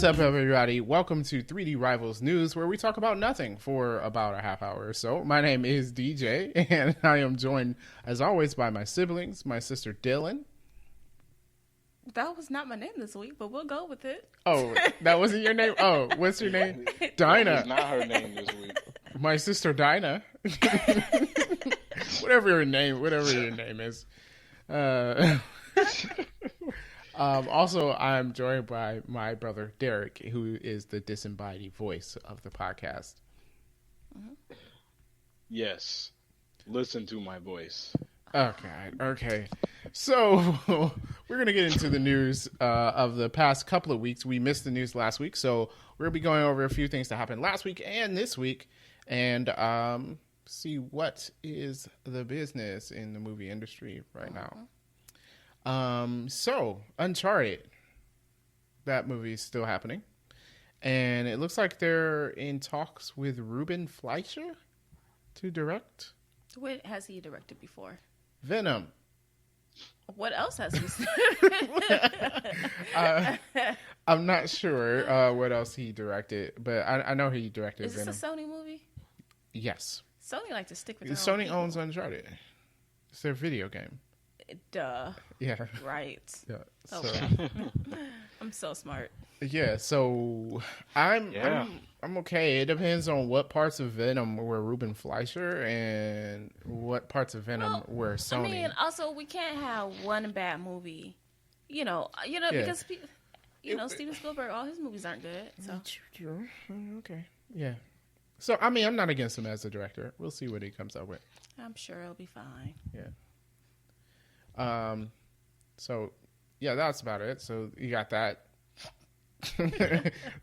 What's up, everybody? Welcome to 3D Rivals News, where we talk about nothing for about a half hour or so. My name is DJ, and I am joined, as always, by my siblings, my sister Dylan. That was not my name this week, but we'll go with it. Oh, that wasn't your name? Oh, what's your name? Dinah. That was not her name this week. My sister Dinah. whatever your name is. Also, I'm joined by my brother Derek, who is the disembodied voice of the podcast. Yes. Listen to my voice. Okay. So, we're going to get into the news of the past couple of weeks. We missed the news last week, so we're going to be going over a few things that happened last week and this week, and see what is the business in the movie industry right now. So Uncharted, that movie is still happening, and it looks like they're in talks with Ruben Fleischer to direct. What has he directed before? Venom. What else has he I'm not sure what else he directed, but I know he directed Is Venom. this a Sony movie? Yes. Sony like to stick with their own Sony people. owns Uncharted. It's their video game. Duh. Yeah. Right. Yeah. So. Okay. I'm so smart. Yeah, so I'm okay. It depends on what parts of Venom were Ruben Fleischer and what parts of Venom were Sony. I mean, also we can't have one bad movie. Because Steven Spielberg, all his movies aren't good. So True. Okay. Yeah. So I mean, I'm not against him as a director. We'll see what he comes up with. I'm sure it'll be fine. Yeah. So yeah, that's about it. So you got that.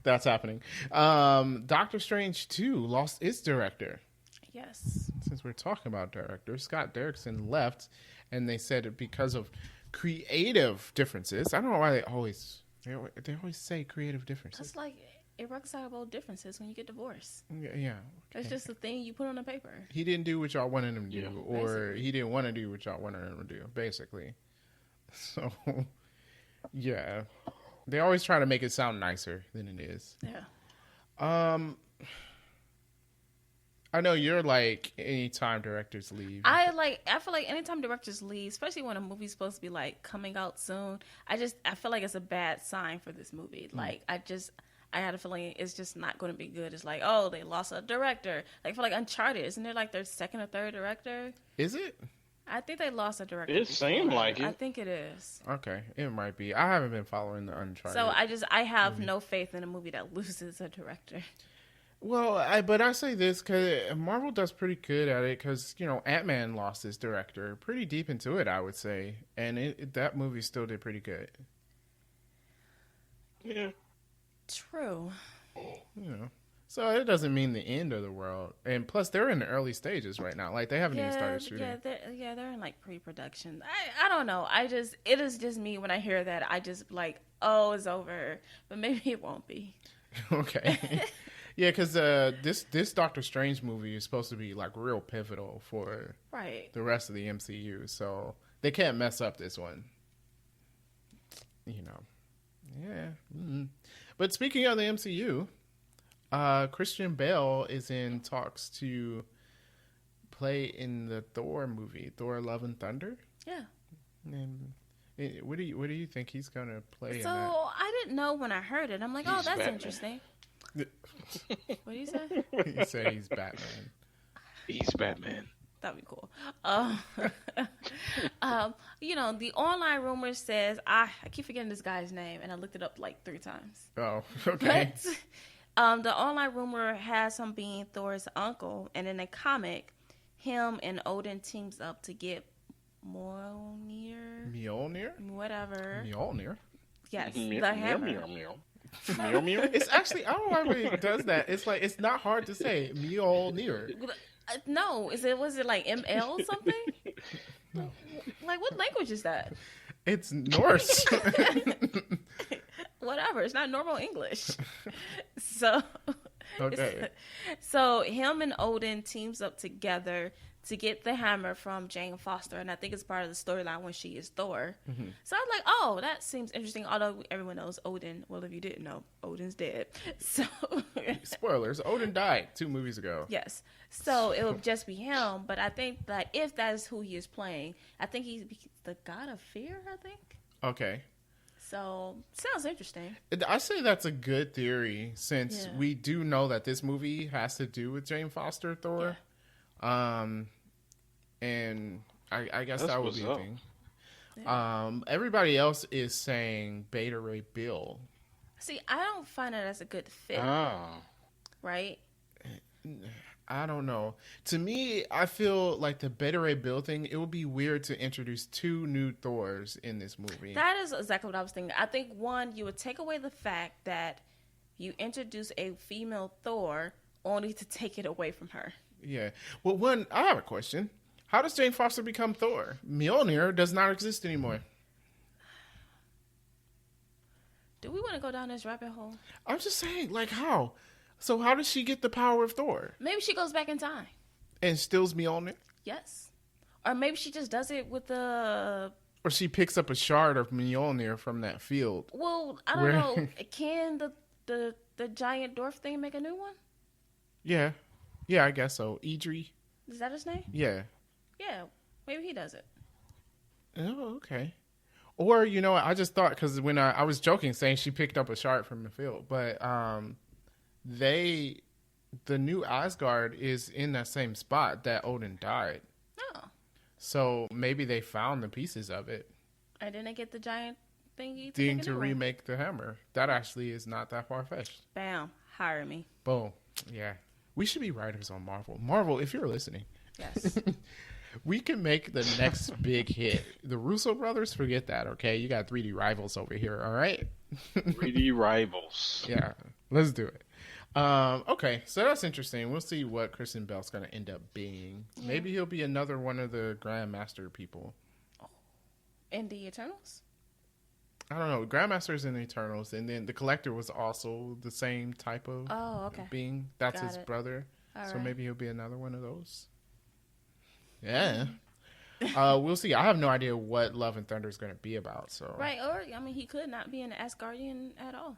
That's happening. Doctor Strange 2 lost its director. Yes. Since we're talking about directors, Scott Derrickson left, and they said it because of creative differences. I don't know why they always say creative differences. It's like irreconcilable differences when you get divorced. Yeah. Okay. It's just a thing you put on the paper. He didn't do what y'all wanted him to do, Yeah, or basically. he didn't want to do what y'all wanted him to do, basically. So, yeah. They always try to make it sound nicer than it is. Yeah. I know you're like, anytime directors leave. I feel like anytime directors leave, especially when a movie's supposed to be like coming out soon, I feel like it's a bad sign for this movie. Like I had a feeling it's just not going to be good. It's like, oh, they lost a director. Like, I feel like Uncharted, isn't there like their second or third director? Is it? I think they lost a director. It seemed like it. I think it is. Okay, it might be. I haven't been following the Uncharted. So I have no faith in a movie that loses a director. Well, but I say this because Marvel does pretty good at it because, Ant-Man lost his director pretty deep into it, I would say. And that movie still did pretty good. Yeah. True. So it doesn't mean the end of the world. And plus, they're in the early stages right now. Like, they haven't even started shooting. They're in like pre-production. I don't know. It is just me when I hear that. I just like, oh, it's over. But maybe it won't be. Okay. Yeah, because this Doctor Strange movie is supposed to be like real pivotal for the rest of the MCU. So they can't mess up this one. Yeah. Mm-hmm. But speaking of the MCU, Christian Bale is in talks to play in the Thor movie, Thor: Love and Thunder. Yeah. And what do you think he's gonna play? So in that? I didn't know when I heard it. I'm like, He's oh, that's Batman. interesting. What do you say? You say he's Batman. He's Batman. That'd be cool. The online rumor says I keep forgetting this guy's name, and I looked it up like 3 times. Oh, okay. But the online rumor has him being Thor's uncle, and in a comic, him and Odin teams up to get Mjolnir? Whatever. Mjolnir? Yes, the hammer. It's actually, I don't know why he does that. It's like, it's not hard to say. Mjolnir. No, was it like ML something? Like, what language is that? It's Norse. Whatever, it's not normal English. So, Okay. so him and Odin teams up together to get the hammer from Jane Foster, and I think it's part of the storyline when she is Thor. So I was like, oh, that seems interesting. Although everyone knows Odin. Well, if you didn't know, Odin's dead. So Spoilers: Odin died 2 movies ago. yes. So it would just be him. But I think that if that is who he is playing, I think he's the god of fear. I think. Okay. So sounds interesting. I say that's a good theory since we do know that this movie has to do with Jane Foster Thor. And I guess that would be a thing. Yeah. Everybody else is saying Beta Ray Bill. See, I don't find it as a good fit, right? I don't know. To me, I feel like the Beta Ray Bill thing, it would be weird to introduce 2 new Thors in this movie. That is exactly what I was thinking. I think, one, you would take away the fact that you introduce a female Thor only to take it away from her. Yeah. Well, one, I have a question. How does Jane Foster become Thor? Mjolnir does not exist anymore. Do we want to go down this rabbit hole? I'm just saying, like, how? So how does she get the power of Thor? Maybe she goes back in time. And steals Mjolnir? Yes. Or maybe she just does it with the... Or she picks up a shard of Mjolnir from that field. Well, I don't know. Can the giant dwarf thing make a new one? Yeah. Yeah, I guess so. Idri? Is that his name? Yeah. Yeah. Maybe he does it. Oh, okay. Or, you know what, I just thought, because when I was joking saying she picked up a shard from the field, but the new Asgard is in that same spot that Odin died. Oh. So maybe they found the pieces of it. And then they get the giant thingy To remake the hammer. That actually is not that far-fetched. Bam. Hire me. Boom. Yeah. We should be writers on Marvel. Marvel, if you're listening. Yes. We can make the next big hit. The Russo brothers, forget that, okay? You got 3D rivals over here, all right? 3D rivals. Yeah, let's do it. Okay, so that's interesting. We'll see what Kristen Bell's going to end up being. Yeah. Maybe he'll be another one of the Grandmaster people. In the Eternals? I don't know. Grandmaster's in the Eternals, and then the Collector was also the same type of being. That's Got his it. brother. All So right. maybe he'll be another one of those. Yeah. We'll see. I have no idea what Love and Thunder is going to be about. So Right, or, I mean, he could not be an Asgardian at all.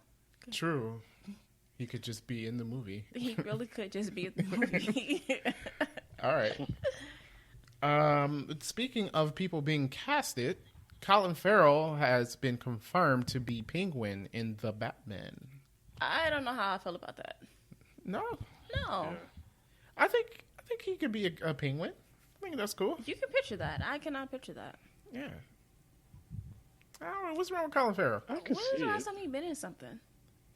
True. He could just be in the movie. He really could just be in the movie. All right. Speaking of people being casted, Colin Farrell has been confirmed to be Penguin in The Batman. I don't know how I feel about that. No, No. Yeah. I think he could be a penguin. I think that's cool. You can picture that. I cannot picture that. Yeah. I don't know. What's wrong with Colin Farrell? I When can was see the last it. time he been in something?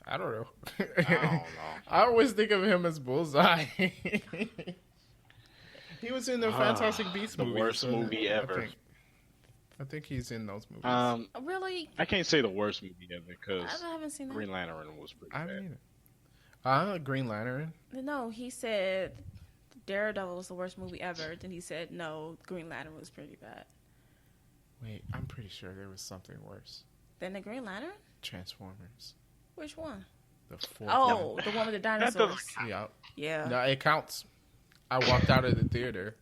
I don't know. I don't know. I always think of him as Bullseye. He was in the Fantastic Beasts the movies. worst movie ever. I think he's in those movies. Really? I can't say the worst movie ever because I haven't seen that. Green Lantern was pretty I bad. mean, Green Lantern. No, he said Daredevil was the worst movie ever. Then he said, no, Green Lantern was pretty bad. Wait, I'm pretty sure there was something worse. Then the Green Lantern? Transformers. Which one? The fourth Oh, one. the one with the That dinosaurs. doesn't Yeah. Yeah. No, it counts. I walked out of the theater.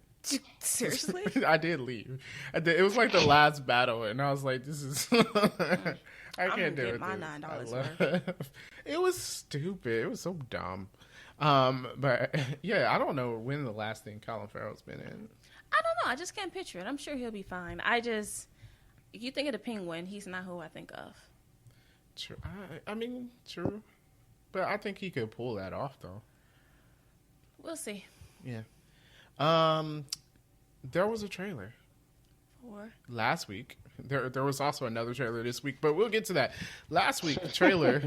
Seriously? I did leave. It was like the last battle, and I was like, "This is." I can't do get it. my this. $9 I worth. left. It was stupid. It was so dumb. But yeah, I don't know when the last thing Colin Farrell's been in. I don't know. I just can't picture it. I'm sure he'll be fine. If you think of the Penguin, he's not who I think of. True. I mean, true. But I think he could pull that off, though. We'll see. Yeah. There was a trailer Or last week. There was also another trailer this week, but we'll get to that. Last week, the trailer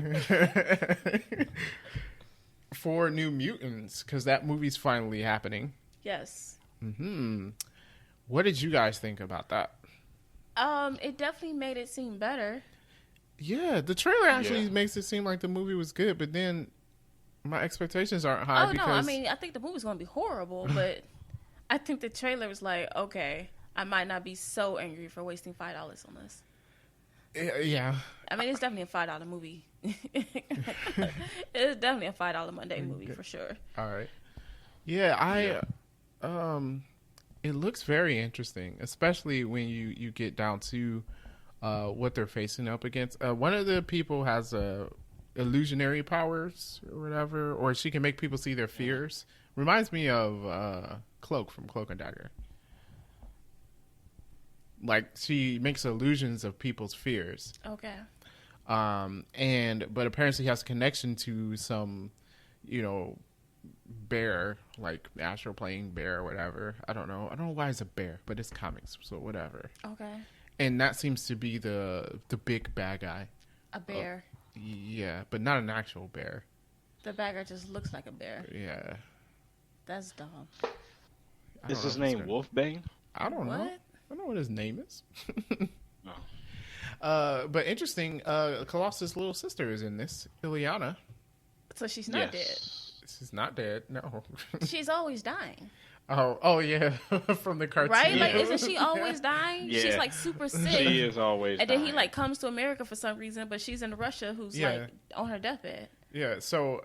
for New Mutants, because that movie's finally happening. yes. What did you guys think about that? It definitely made it seem better. Yeah, the trailer actually Yeah. makes it seem like the movie was good, but then my expectations aren't high Oh because no, I mean I think the movie's gonna be horrible, but I think the trailer was like, okay, I might not be so angry for wasting $5 on this. yeah. I mean, it's definitely a $5 movie. It's definitely a $5 Monday movie for sure. All right. Yeah, It looks very interesting, especially when you get down to what they're facing up against. One of the people has illusionary powers or whatever, or she can make people see their fears. Reminds me of Cloak from Cloak and Dagger. Like, she makes illusions of people's fears. Okay. But apparently he has a connection to some, bear, like astral playing bear or whatever. I don't know why it's a bear, but it's comics, so whatever. Okay. And that seems to be the big bad guy. A bear. Yeah, but not an actual bear. The bad guy just looks like a bear. Yeah. That's dumb. Is his name Wolfbane? I don't know. What? I don't know what his name is. No. But interesting, Colossus' little sister is in this, Ileana. So she's not dead. She's not dead, no. She's always dying. Oh yeah, from the cartoon. Right? Like, isn't she always dying? Yeah. She's like super sick. She is always And then dying. he like comes to America for some reason, but she's in Russia who's like on her deathbed. Yeah, so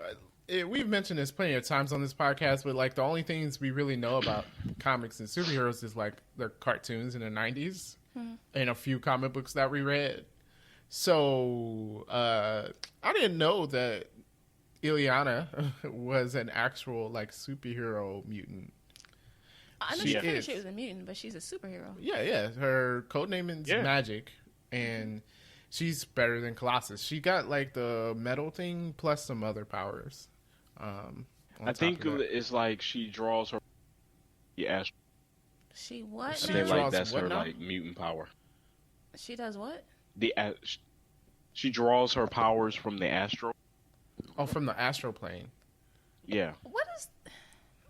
we've mentioned this plenty of times on this podcast, but like the only things we really know about comics and superheroes is like the cartoons in the 90s and a few comic books that we read. So I didn't know that Ileana was an actual like superhero mutant. I know she figured she was a mutant, but she's a superhero. Yeah. Her codename is Magic, and she's better than Colossus. She got like the metal thing plus some other powers. I think it's like she draws her. Yeah, She what? I think like that's her like mutant power. She does what? She draws her powers from the astral. Oh, from the astral plane. Yeah. What is?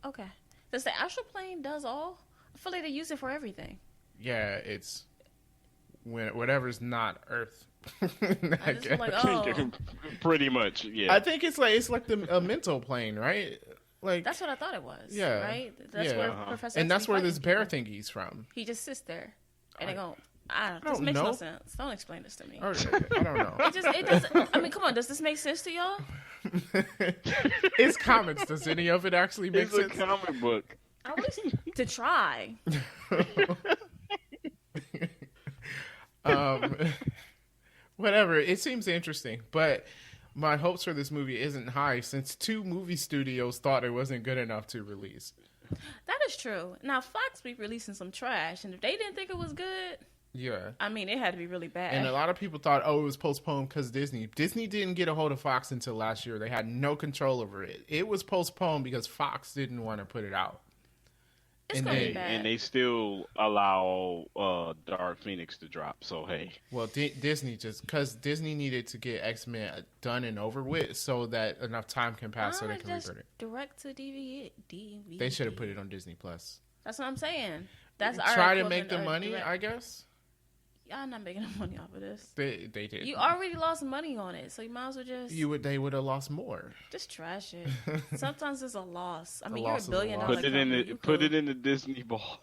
Okay. Does the astral plane does all? I feel like they use it for everything. Yeah, it's whatever's not Earth. I just feel like, oh. Pretty much, yeah. I think it's like a mental plane, right? Like that's what I thought it was. Yeah, right. That's where Professor. And that's where this bear thingy's from. He just sits there, and they go. I don't know. This makes no sense. Don't explain this to me. Okay, I don't know. It doesn't. I mean, come on. Does this make sense to y'all? It's comics. Does any of it actually make sense? It's a comic book. At least to try. Whatever. It seems interesting, but my hopes for this movie isn't high since 2 movie studios thought it wasn't good enough to release. That is true. Now Fox be releasing some trash, and if they didn't think it was good, yeah, I mean, it had to be really bad. And a lot of people thought, it was postponed because Disney didn't get a hold of Fox until last year. They had no control over it. It was postponed because Fox didn't want to put it out. It's gonna be bad. And they still allow Dark Phoenix to drop. So hey, well, Disney because Disney needed to get X-Men done and over with so that enough time can pass so they can reboot it. Direct to DVD. They should have put it on Disney Plus. That's what I'm saying. That's try to make the money, I guess. Y'all not making no money off of this. They did. You already lost money on it, so you might as well just. They would have lost more. Just trash it. Sometimes it's a loss. I mean, you're $1 billion. Put it in the Disney ball.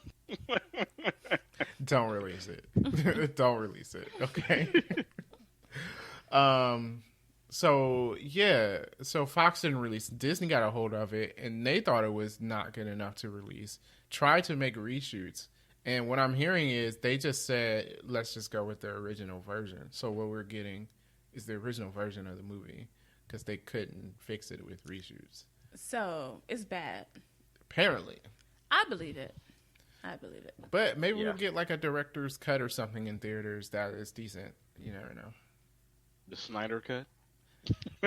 Don't release it. Don't release it. Okay. So Fox didn't release. Disney got a hold of it, and they thought it was not good enough to release. Tried to make reshoots. And what I'm hearing is they just said, let's just go with the original version. So what we're getting is the original version of the movie because they couldn't fix it with reshoots. So it's bad. Apparently. I believe it. But maybe we'll get like a director's cut or something in theaters that is decent. You never know. The Snyder Cut?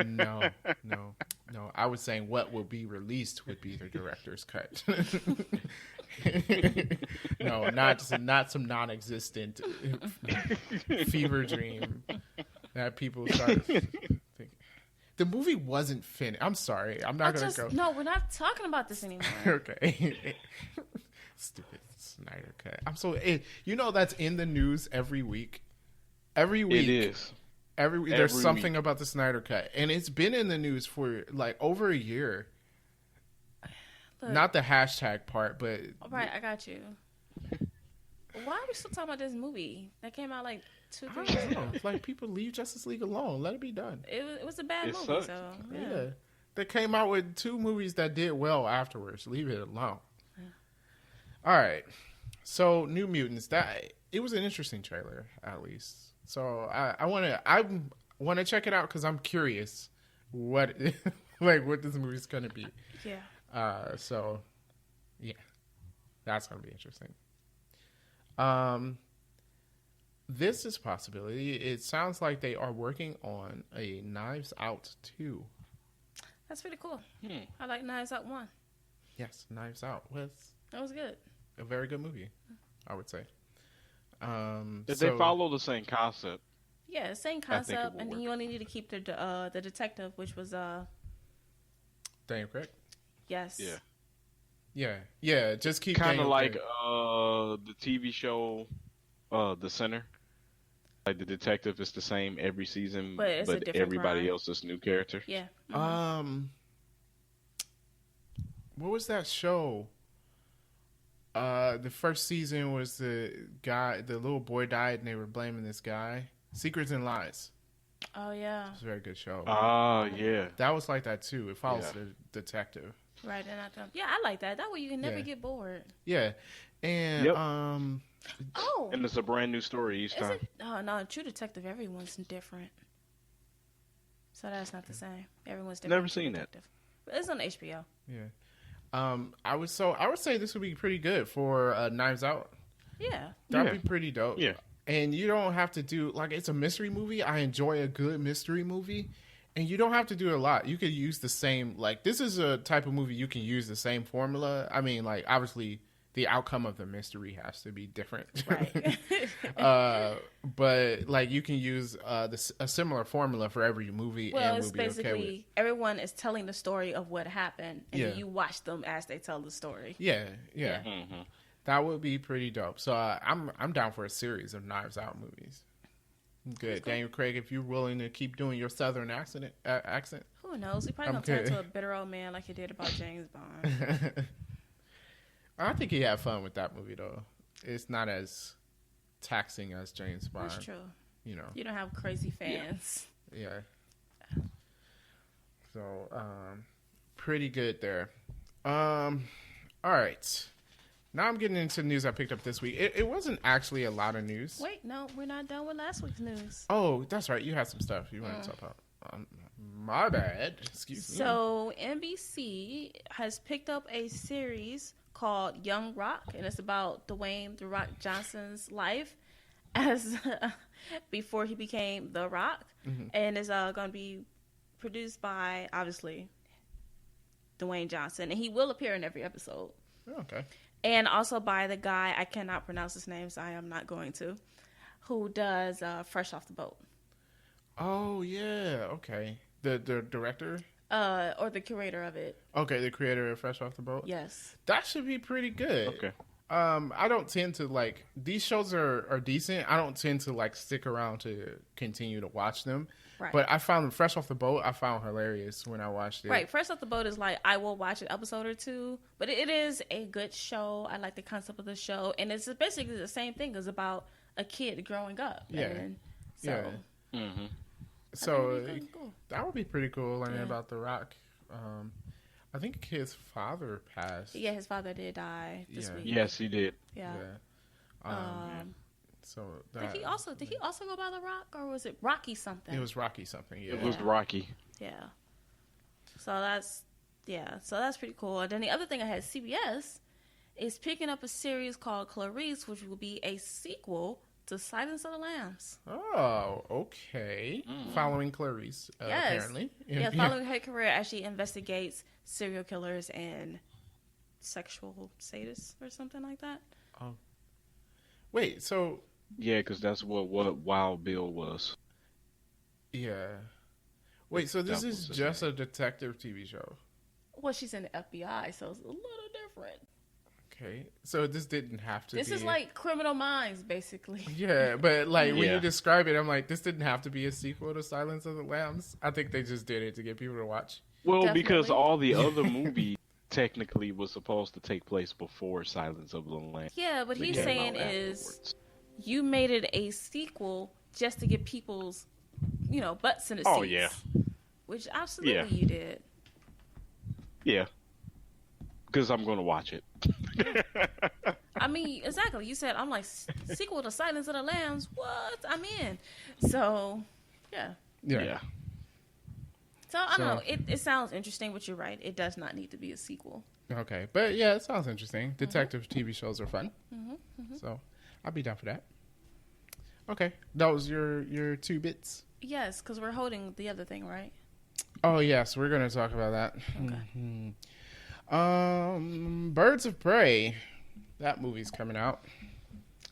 No. I was saying what will be released would be the director's cut. No, not some non-existent fever dream that people started thinking. The movie wasn't finished. I'm sorry. I'm not going to go. No, we're not talking about this anymore. Okay. Stupid Snyder Cut. That's in the news every week. Every week. It is. There's something about the Snyder Cut, and it's been in the news for like over a year. Look, not the hashtag part, but all right, I got you. Why are we still talking about this movie that came out like 2-3 years ago? Like, people leave Justice League alone. Let it be done. It was a bad movie, sucked. so yeah. They came out with 2 movies that did well afterwards. Leave it alone. Yeah. All right. So New Mutants, that it was an interesting trailer, at least. So I want to check it out because I'm curious what what this movie's gonna be. Yeah. So yeah, that's gonna be interesting. This is a possibility. It sounds like they are working on a Knives Out 2. That's pretty cool. I like Knives Out 1. Yes, Knives Out was That was good. a very good movie, I would say. Did they follow the same concept? Yeah, same concept, and then you only need to keep the detective, which was Daniel Craig? yes. Yeah, just keep kind of Daniel like Craig. the TV show, The Sinner. Like the detective is the same every season, But it's a different everybody crime. else is new character. Yeah. What was that show? The first season was the little boy died, and they were blaming this guy. Secrets and Lies. Oh yeah. It's a very good show. Oh, yeah. That was like that too. It follows the detective. Right, and I like that. That way you can never get bored. Yeah, and Yep. Oh. And it's a brand new story each time. Oh no, True Detective. Everyone's different. So that's not the same. Everyone's different. Never seen that. But it's on HBO. Yeah. I would say this would be pretty good for Knives Out. Yeah. That'd be pretty dope. Yeah. And you don't have to do it's a mystery movie. I enjoy a good mystery movie. And you don't have to do a lot. You could use the same this is a type of movie you can use the same formula. I mean, obviously the outcome of the mystery has to be different. Right. But you can use a similar formula for every movie. Well, and it's we'll be basically okay with. everyone is telling the story of what happened, and Yeah. then you watch them as they tell the story. Yeah. Mm-hmm. That would be pretty dope. So I'm down for a series of Knives Out movies. Good, Daniel Craig. If you're willing to keep doing your Southern accent. Who knows? He probably gonna turn into a bitter old man like he did about James Bond. I think he had fun with that movie though. It's not as taxing as James Bond. That's true. You know. You don't have crazy fans. Yeah. So, pretty good there. All right. Now I'm getting into news I picked up this week. It wasn't actually a lot of news. Wait, no, we're not done with last week's news. Oh, that's right. You had some stuff you wanted to talk about. My bad. Excuse me. So NBC has picked up a series called Young Rock, and it's about Dwayne "The Rock" Johnson's life as before he became The Rock, and it's going to be produced by obviously Dwayne Johnson, and he will appear in every episode. Okay. And also by the guy, I cannot pronounce his name, so I am not going to, who does Fresh Off the Boat. Oh, yeah. Okay. The director? Or the curator of it. Okay, the creator of Fresh Off the Boat? Yes. That should be pretty good. Okay. I don't tend to these shows are decent. I don't tend to stick around to continue to watch them. Right. But I found Fresh Off the Boat, I found hilarious when I watched it. Right. Fresh Off the Boat is I will watch an episode or two, but it is a good show. I like the concept of the show, and it's basically the same thing. It's about a kid growing up. Yeah. And so Mm-hmm. So that'd be cool. that would be pretty cool learning Yeah. about The Rock. I think his father passed. Yeah, his father did die this week. Yes, he did. Yeah. So Did he also go by The Rock, or was it Rocky something? It was Rocky something. Yeah. It was Rocky. Yeah. So that's pretty cool. And then the other thing I had, CBS is picking up a series called Clarice, which will be a sequel to Silence of the Lambs. Oh, okay. Following Clarice, Yes. apparently. Yeah, following her career as she investigates serial killers and sexual sadists or something like that. Oh. Wait, so Yeah, because that's what Wild Bill was. yeah. Wait, so this That is was his just a detective TV show. Well, she's in the FBI, so it's a little different. Okay. So this didn't have to This be is like Criminal Minds, basically. Yeah, but when Yeah. you describe it, I'm like, this didn't have to be a sequel to Silence of the Lambs. I think they just did it to get people to watch. Well, Definitely. because all the other movies technically was supposed to take place before Silence of the Lambs. Yeah, what They he's came saying out is afterwards. you made it a sequel just to get people's, butts in the seats. Oh, yeah. Which absolutely Yeah. you did. Yeah. Because I'm going to watch it. I mean, exactly. You said, I'm like, sequel to Silence of the Lambs. What? I'm in. So, yeah. Yeah. So, I don't know. It sounds interesting, but you're right. It does not need to be a sequel. Okay. But yeah, it sounds interesting. Detective TV shows are fun. So I'll be down for that. Okay. That was your 2 bits. Yes, because we're holding the other thing, right? Oh, yes. We're going to talk about that. Okay. Birds of Prey. That movie's coming out.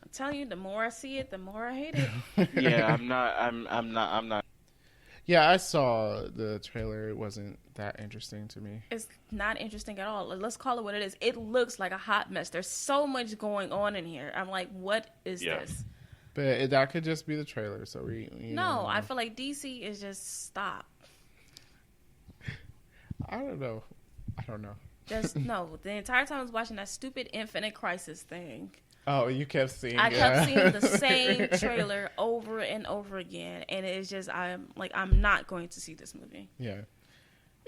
I'm telling you, the more I see it, the more I hate it. Yeah, I'm not. Yeah, I saw the trailer. It wasn't that interesting to me. It's not interesting at all. Let's call it what it is. It looks like a hot mess. There's so much going on in here. I'm like, what is this? But that could just be the trailer. So No, I feel like DC is just stop. I don't know. Just no. The entire time I was watching that stupid Infinite Crisis thing. Oh, you kept seeing. I kept seeing the same trailer over and over again, and it's just I'm not going to see this movie. Yeah.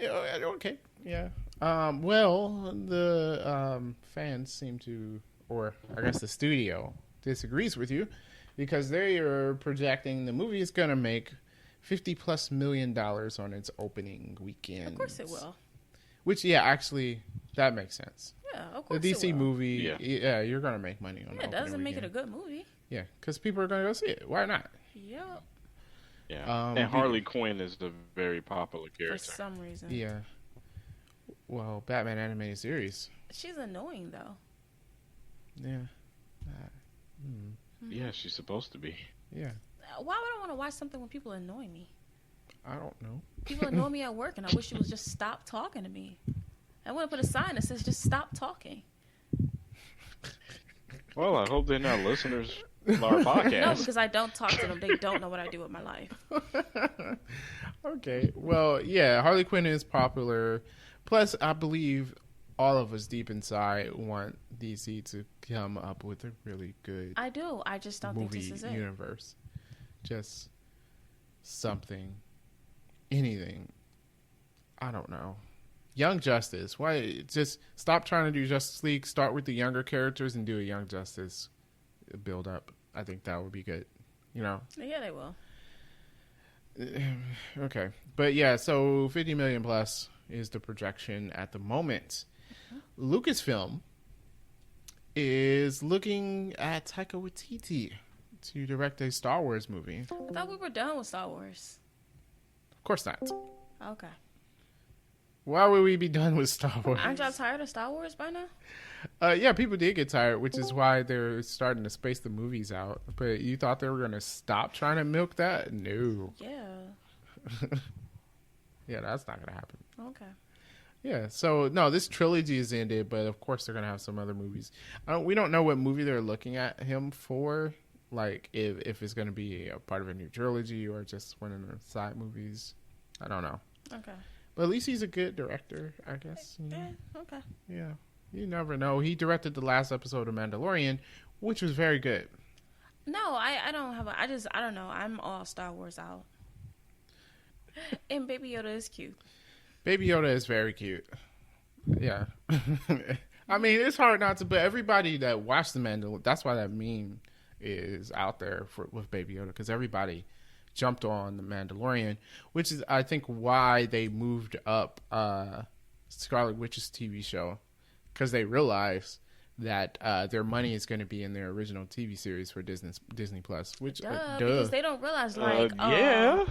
Okay. Yeah. Well, the fans seem to, or I guess the studio disagrees with you, because they are projecting the movie is going to make $50+ million on its opening weekend. Of course it will. Which, yeah, actually, that makes sense. Yeah, of course. The DC it will. movie, yeah, you're going to make money on it. Yeah, it doesn't make it a good movie. Yeah, because people are going to go see it. Why not? Yep. Yeah. And Harley Quinn is a very popular character. For some reason. Yeah. Well, Batman animated series. She's annoying, though. Yeah. Yeah, she's supposed to be. Yeah. Why would I want to watch something when people annoy me? I don't know. People annoy me at work, and I wish you would just stop talking to me. I want to put a sign that says just stop talking. Well, I hope they're not listeners of our podcast. No, because I don't talk to them. They don't know what I do with my life. Okay. Well, yeah, Harley Quinn is popular. Plus, I believe all of us deep inside want DC to come up with a really good I do. I just don't think movie this is it. universe. Just something. Anything. I don't know. Young Justice. Why? Just stop trying to do Justice League. Start with the younger characters and do a Young Justice build up. I think that would be good. You know? Yeah, they will. Okay. But yeah, so 50 million plus is the projection at the moment. Lucasfilm is looking at Taika Waititi to direct a Star Wars movie. I thought we were done with Star Wars. Of course not. Okay. Why would we be done with Star Wars? Aren't y'all tired of Star Wars by now? Yeah, people did get tired, which is why they're starting to space the movies out. But you thought they were going to stop trying to milk that? No. Yeah. Yeah, that's not going to happen. Okay. Yeah, so no, this trilogy is ended, but of course they're going to have some other movies. We don't know what movie they're looking at him for, like if it's going to be a part of a new trilogy or just one of the side movies. I don't know. Okay. But at least he's a good director, I guess. You know? Yeah, okay. Yeah. You never know. He directed the last episode of Mandalorian, which was very good. No, I don't have I don't know. I'm all Star Wars out. And Baby Yoda is cute. Baby Yoda is very cute. Yeah. I mean, it's hard not to, but everybody that watched the Mandalorian, that's why that meme is out there with Baby Yoda, because everybody jumped on the Mandalorian, which is, I think, why they moved up Scarlet Witch's TV show, because they realized that their money is going to be in their original TV series for Disney Plus, which because they don't realize yeah.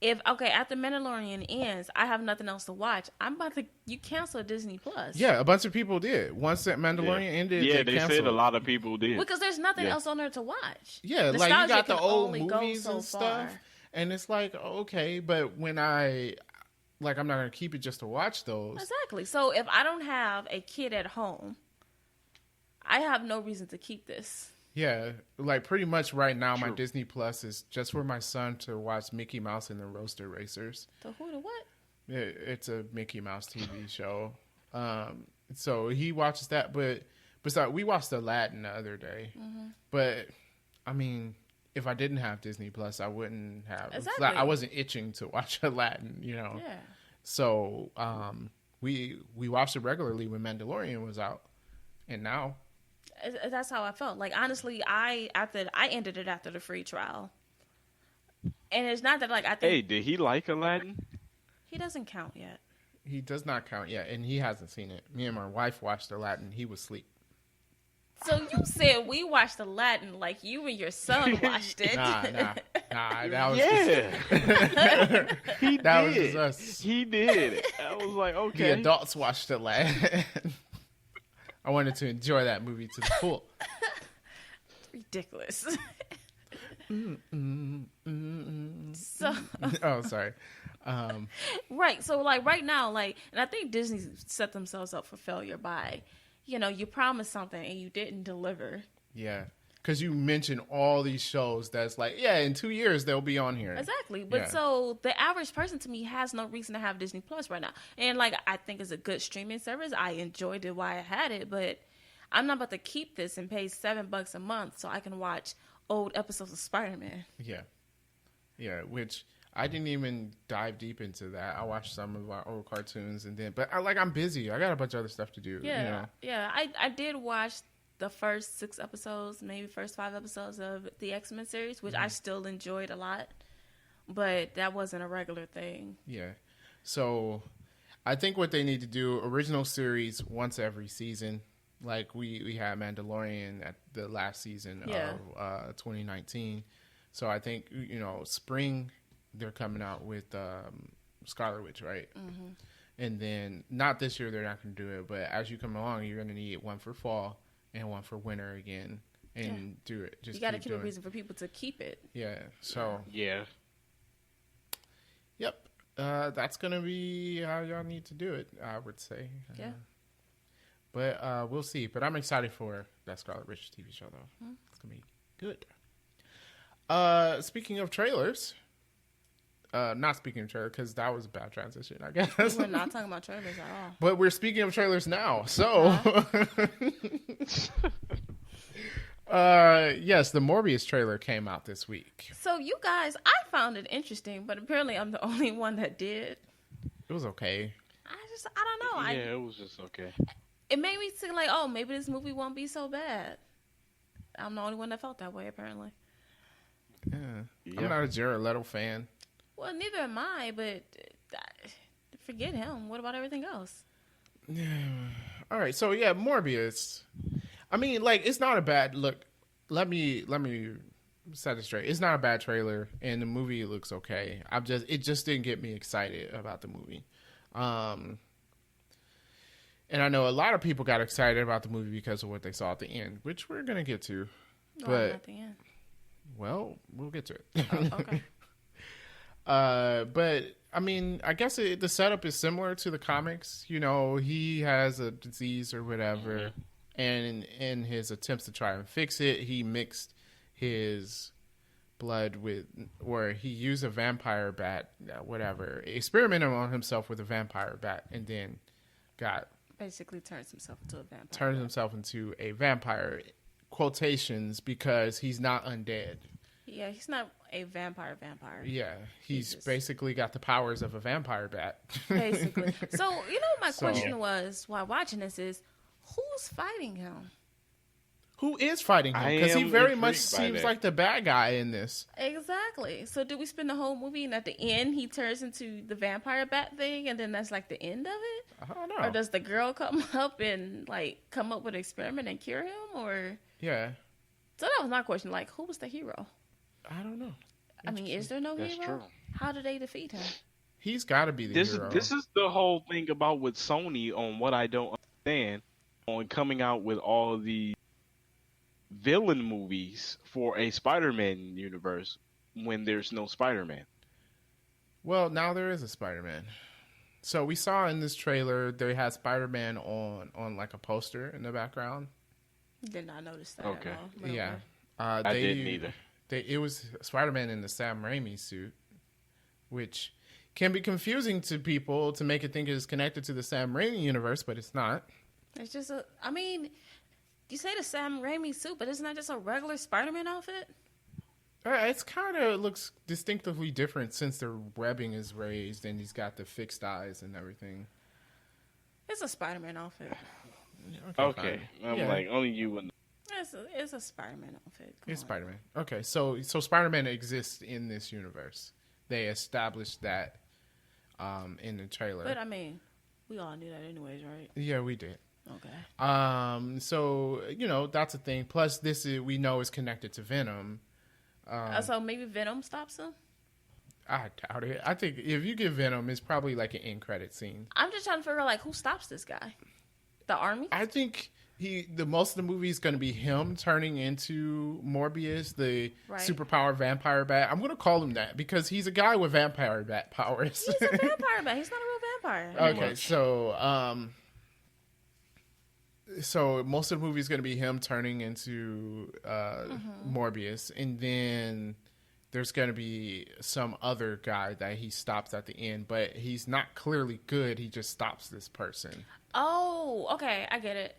If after Mandalorian ends, I have nothing else to watch. I'm about to cancel Disney Plus. Yeah, a bunch of people did. Once that Mandalorian ended, yeah, they said canceled. a lot of people did. Because there's nothing else on there to watch. Yeah, like you got the old movies and stuff, far. and it's like okay, but when I'm not gonna keep it just to watch those. Exactly. So if I don't have a kid at home, I have no reason to keep this. Yeah, like pretty much right now, my Disney Plus is just for my son to watch Mickey Mouse and the Roaster Racers. The who, the what? It's a Mickey Mouse TV show. So he watches that, but besides, we watched Aladdin the other day. Mm-hmm. But I mean, if I didn't have Disney Plus, I wouldn't have. Exactly. I wasn't itching to watch Aladdin, you know. Yeah. So we watched it regularly when Mandalorian was out, and now. That's how I felt. Like honestly, I ended it after the free trial, and it's not that like I Hey, think did he like Aladdin? he doesn't count yet. He does not count yet, and he hasn't seen it. Me and my wife watched Aladdin. He was asleep. So you said we watched Aladdin like you and your son watched it. Nah. That was Yeah, he that was did. just us. He did. I was like, The okay. adults watched Aladdin. I wanted to enjoy that movie to the full. Ridiculous. So Oh, sorry. right, so like right now, like, and I think Disney set themselves up for failure by, you promised something and you didn't deliver. Yeah. Because you mentioned all these shows that's like, yeah, in 2 years they'll be on here. Exactly. But Yeah. so the average person to me has no reason to have Disney Plus right now. And like I think it's a good streaming service. I enjoyed it while I had it, but I'm not about to keep this and pay $7 a month so I can watch old episodes of Spider-Man. Yeah, which I didn't even dive deep into that. I watched some of our old cartoons but I'm busy. I got a bunch of other stuff to do. Yeah. Yeah. I did watch the first 6 episodes, maybe first 5 episodes of the X-Men series, which I still enjoyed a lot. But that wasn't a regular thing. Yeah. So I think what they need to do, original series once every season. Like we had Mandalorian at the last season of 2019. So I think, spring they're coming out with Scarlet Witch, right? Mm-hmm. And then not this year, they're not going to do it. But as you come along, you're going to need one for fall and one for winter again. And do it. Just you got to keep keep doing a reason for people to keep it. Yeah. So. Yeah. Yep. That's going to be how y'all need to do it, I would say. Yeah. But we'll see. But I'm excited for that Scarlet Witch TV show, though. Mm-hmm. It's going to be good. Speaking of trailers. Not speaking of trailers, because that was a bad transition, I guess. We're not talking about trailers at all. But we're speaking of trailers now. So. Yes, the Morbius trailer came out this week. So you guys, I found it interesting, but apparently I'm the only one that did. It was okay. I don't know. Yeah, it was just okay. It made me think like, oh, maybe this movie won't be so bad. I'm the only one that felt that way, apparently. Yeah. Yep. I'm not a Jared Leto fan. Well, neither am I, but forget him. What about everything else? Yeah. All right. So, yeah, Morbius. I mean, like, it's not a bad look. Let me set it straight. It's not a bad trailer, and the movie looks okay. It just didn't get me excited about the movie. And I know a lot of people got excited about the movie because of what they saw at the end, which we're gonna get to. But at the end. Well, we'll get to it. Oh, okay. But I mean, I guess the setup is similar to the comics. He has a disease or whatever, and in his attempts to try and fix it, he mixed his blood or he used a vampire bat, whatever, experimented on himself with a vampire bat, and then basically turns himself into a vampire. Turns himself into a vampire, quotations, because he's not undead. Yeah, he's not a vampire. Yeah, he's basically got the powers of a vampire bat. Basically. So, my question was, while watching this is, who's fighting him? Who is fighting him? Because he very much seems like the bad guy in this. Exactly. So do we spend the whole movie and at the end he turns into the vampire bat thing and then that's like the end of it? I don't know. Or does the girl come up and come up with an experiment and cure him? Or yeah. So that was my question. Like, who was the hero? I don't know. I mean, is there no That's hero? true. How do they defeat him? He's got to be the hero. This is the whole thing about with Sony on what I don't understand on coming out with all the villain movies for a Spider-Man universe when there's no Spider-Man. Well, now there is a Spider-Man. So we saw in this trailer they had Spider-Man on like a poster in the background. Did not notice that Okay. at all. Yeah. I didn't either. It was Spider-Man in the Sam Raimi suit, which can be confusing to people to make it think it's connected to the Sam Raimi universe, but it's not. It's just you say the Sam Raimi suit, but isn't that just a regular Spider-Man outfit? It's kind of looks distinctively different since the webbing is raised and he's got the fixed eyes and everything. It's a Spider-Man outfit. Okay. I'm like, only you would know. It's a Spider-Man outfit. Come It's on. Spider-Man. Okay, so Spider-Man exists in this universe. They established that in the trailer. But I mean, we all knew that anyways, right? Yeah, we did. Okay. So that's a thing. Plus, we know is connected to Venom. So maybe Venom stops him. I doubt it. I think if you get Venom, it's probably like an end credit scene. I'm just trying to figure out like who stops this guy. The army. I think the most of the movie is going to be him turning into Morbius, the superpower vampire bat. I'm going to call him that because he's a guy with vampire bat powers. He's a vampire bat. He's not a real vampire. Okay, so most of the movie is going to be him turning into Morbius, and then there's going to be some other guy that he stops at the end, but he's not clearly good. He just stops this person. Oh, okay, I get it.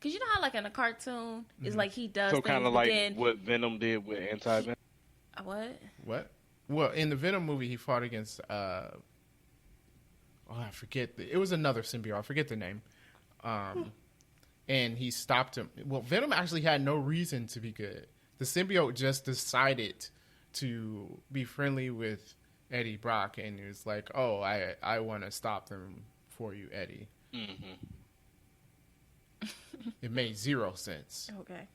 Cause you know how like in a cartoon, it's like he does So things, kind of but like then... what Venom did with anti-Venom. What? Well, in the Venom movie, he fought against I forget. It was another symbiote. I forget the name. And he stopped him. Well, Venom actually had no reason to be good. The symbiote just decided to be friendly with Eddie Brock, and he was like, "Oh, I want to stop them for you, Eddie." Mm-hmm. It made zero sense. Okay.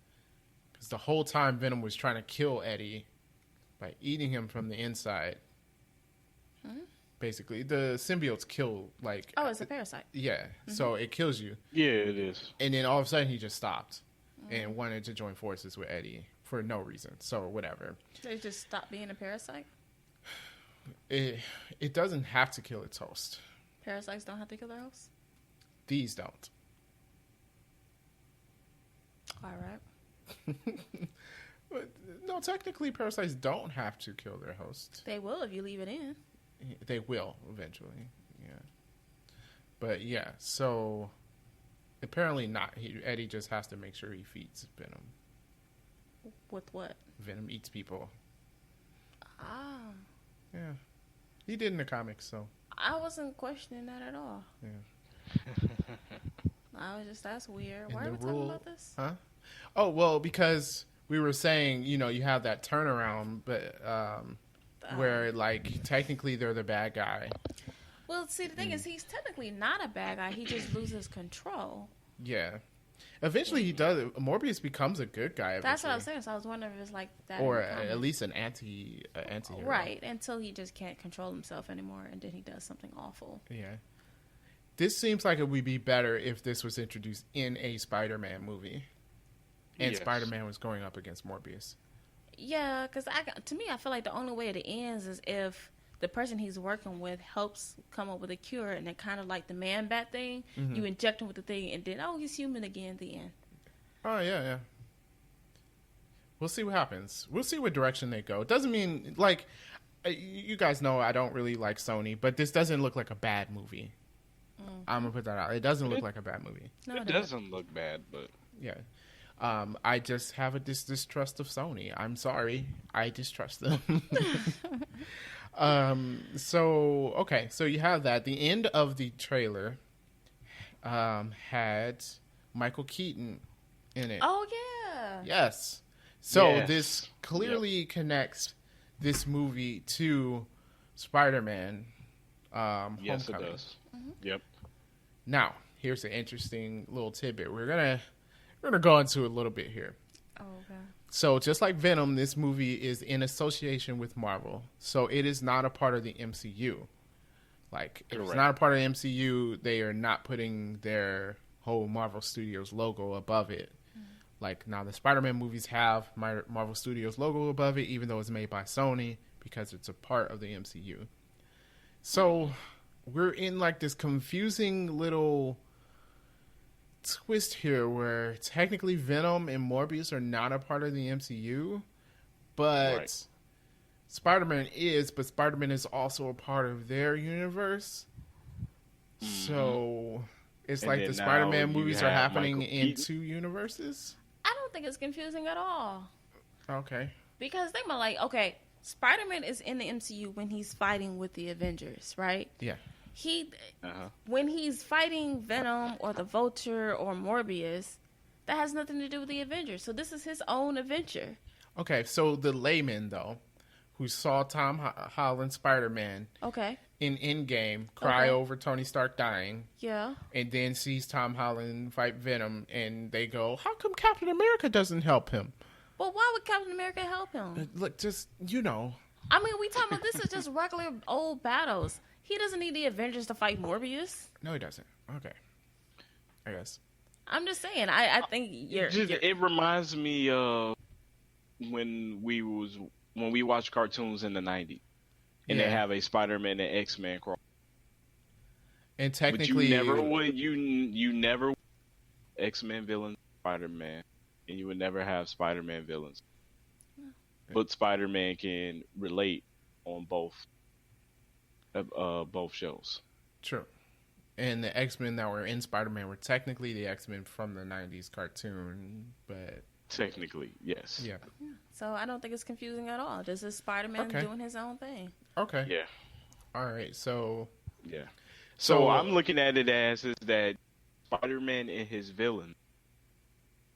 Because the whole time Venom was trying to kill Eddie by eating him from the inside. Basically, the symbiotes kill like. Oh, it's a parasite. Yeah, so it kills you. Yeah, it is. And then all of a sudden, he just stopped and wanted to join forces with Eddie for no reason. So whatever. They just stop being a parasite. It doesn't have to kill its host. Parasites don't have to kill their hosts. These don't. All right. But, no, technically, parasites don't have to kill their host. They will if you leave it in. They will eventually, yeah. But yeah, so apparently not. Eddie just has to make sure he feeds Venom. With what? Venom eats people. Ah. Yeah, he did in the comics, so. I wasn't questioning that at all. Yeah. I was just, that's weird. And Why are we talking about this? Huh? Oh, well, because we were saying, you have that turnaround, but where, like, technically they're the bad guy. Well, see, the thing is, he's technically not a bad guy. He just loses control. Yeah. Eventually he does. Morbius becomes a good guy eventually. That's what I was saying. So I was wondering if it's like that. Or at least an anti-hero. Right, until he just can't control himself anymore, and then he does something awful. Yeah. This seems like it would be better if this was introduced in a Spider-Man movie. And Yes. Spider-Man was going up against Morbius. Yeah, because to me, I feel like the only way it ends is if the person he's working with helps come up with a cure, and then kind of like the man-bat thing, you inject him with the thing, and then, he's human again at the end. Oh, yeah. We'll see what happens. We'll see what direction they go. It doesn't mean, like, you guys know I don't really like Sony, but this doesn't look like a bad movie. I'm going to put that out. It doesn't look like a bad movie. No, It doesn't look bad, but Yeah. I just have a distrust of Sony. I'm sorry. I distrust them. So you have that. The end of the trailer had Michael Keaton in it. Oh, yeah. Yes. So Yes. this clearly connects this movie to Spider-Man yes, it Homecoming. does. Yep. Now, here's an interesting little tidbit. We're gonna go into a little bit here. Oh, okay. So just like Venom, this movie is in association with Marvel. So it is not a part of the MCU. Like, if it's Correct. not a part of the MCU, they are not putting their whole Marvel Studios logo above it. Like, now the Spider-Man movies have Marvel Studios logo above it, even though it's made by Sony, because it's a part of the MCU. So we're in like this confusing little twist here where technically Venom and Morbius are not a part of the MCU, but Right. Spider-Man is, but Spider-Man is also a part of their universe. So it's And like then the now Spider-Man you movies are have happening Michael in Keaton. two universes. I don't think it's confusing at all. Okay. Because think about, like, okay, Spider-Man is in the MCU when he's fighting with the Avengers, right? Yeah. When he's fighting Venom or the Vulture or Morbius, That has nothing to do with the Avengers. So this is his own adventure. Okay, so the layman though, who saw Tom Holland Spider-Man Okay. in Endgame cry over Tony Stark dying, Yeah. and then sees Tom Holland fight Venom, and they go, "How come Captain America doesn't help him?" Well, why would Captain America help him? Look, just you know. I mean, we talking about this is just regular old battles. He doesn't need the Avengers to fight Morbius. No, he doesn't. Okay, I guess. I'm just saying. I think It reminds me of when we watched cartoons in the '90s, and they have a Spider-Man and X-Men cross. And But technically, you never X-Men villains Spider-Man, and you would never have Spider-Man villains. But Spider-Man can relate on both shows. true. And the X-Men that were in Spider-Man were technically the X-Men from the '90s cartoon, but Technically, yes. yeah. so I don't think it's confusing at all. This is Spider-Man Okay. doing his own thing. Okay. Yeah. All right. So Yeah. So- So I'm looking at it as is that Spider-Man and his villain,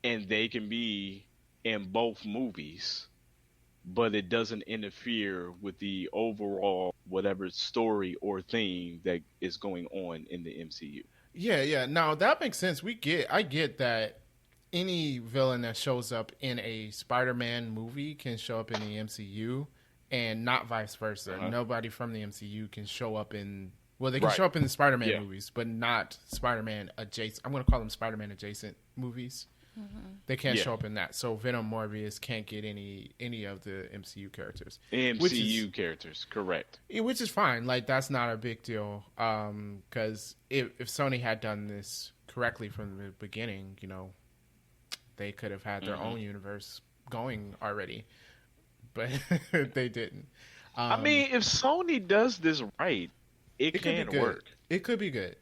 and they can be in both movies, but it doesn't interfere with the overall whatever story or theme that is going on in the MCU. yeah. Now that makes sense. I get that any villain that shows up in a Spider-Man movie can show up in the MCU, and not vice versa. Nobody from the MCU can show up in. Well, they can Right. show up in the Spider-Man Yeah. movies, but not Spider-Man adjacent. I'm going to call them Spider-Man adjacent movies. They can't Yeah. show up in that. So Venom, Morbius can't get any of the MCU characters, MCU characters, correct. which is fine. Like that's not a big deal. Because if Sony had done this correctly from the beginning, they could have had their own universe going already, but they didn't. I mean, if Sony does this right, it could can be good. work. It could be good.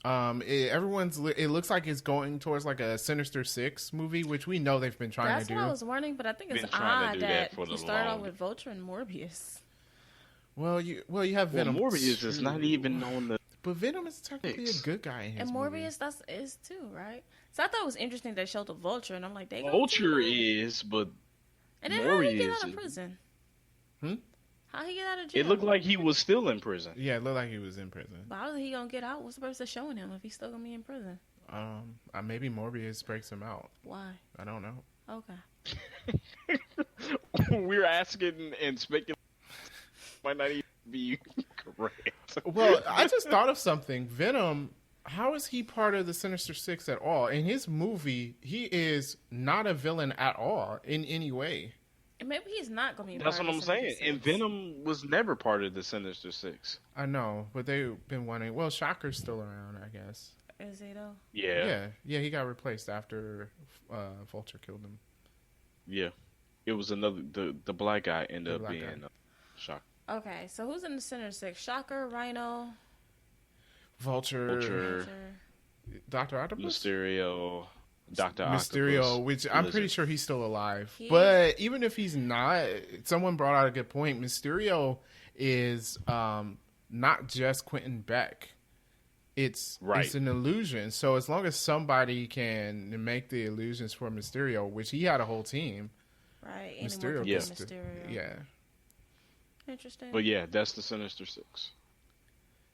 It looks like it's going towards like a Sinister Six movie, which we know they've been trying That's to do. what I was wondering, but I think it's Been trying to odd do that that for you the started off long- with Vulture and Morbius. Well, you have Well, Venom. Morbius is too. not even on the. But Venom is technically Six. a good guy in his And movie. Morbius is too, right? So I thought it was interesting they showed the Vulture, and I'm like, they Vulture is, but And then how did he get Morbius out of is- prison? Hmm? How he get out of jail? it looked like he was still in prison. Yeah, it looked like he was in prison. But how is he gonna get out? What's the purpose of showing him if he's still gonna be in prison? Maybe Morbius breaks him out. Why? I don't know. Okay. We're asking and speculating. Might not even be correct. Well, I just thought of something. Venom, how is he part of the Sinister Six at all? In his movie, he is not a villain at all in any way. And maybe he's not gonna be. That's part what of I'm the saying. Sinister And Six. Venom was never part of the Sinister Six. I know, but they've been wanting. Well, Shocker's still around, I guess. Is he though? Yeah. Yeah, he got replaced after Vulture killed him. Yeah. It was another. The black guy ended The up black being guy. Shocker. Okay, so who's in the Sinister Six? Shocker, Rhino, Vulture, Vulture, Doctor Octopus, Mysterio, Dr. Mysterio, Octopus, which I'm pretty Lizard. sure he's still alive. He- But even if he's not, someone brought out a good point. Mysterio is not just Quentin Beck. It's an illusion. So as long as somebody can make the illusions for Mysterio, which he had a whole team, right? Mysterio Yeah. gets to- Mysterio. yeah. Interesting. But yeah, that's the Sinister Six.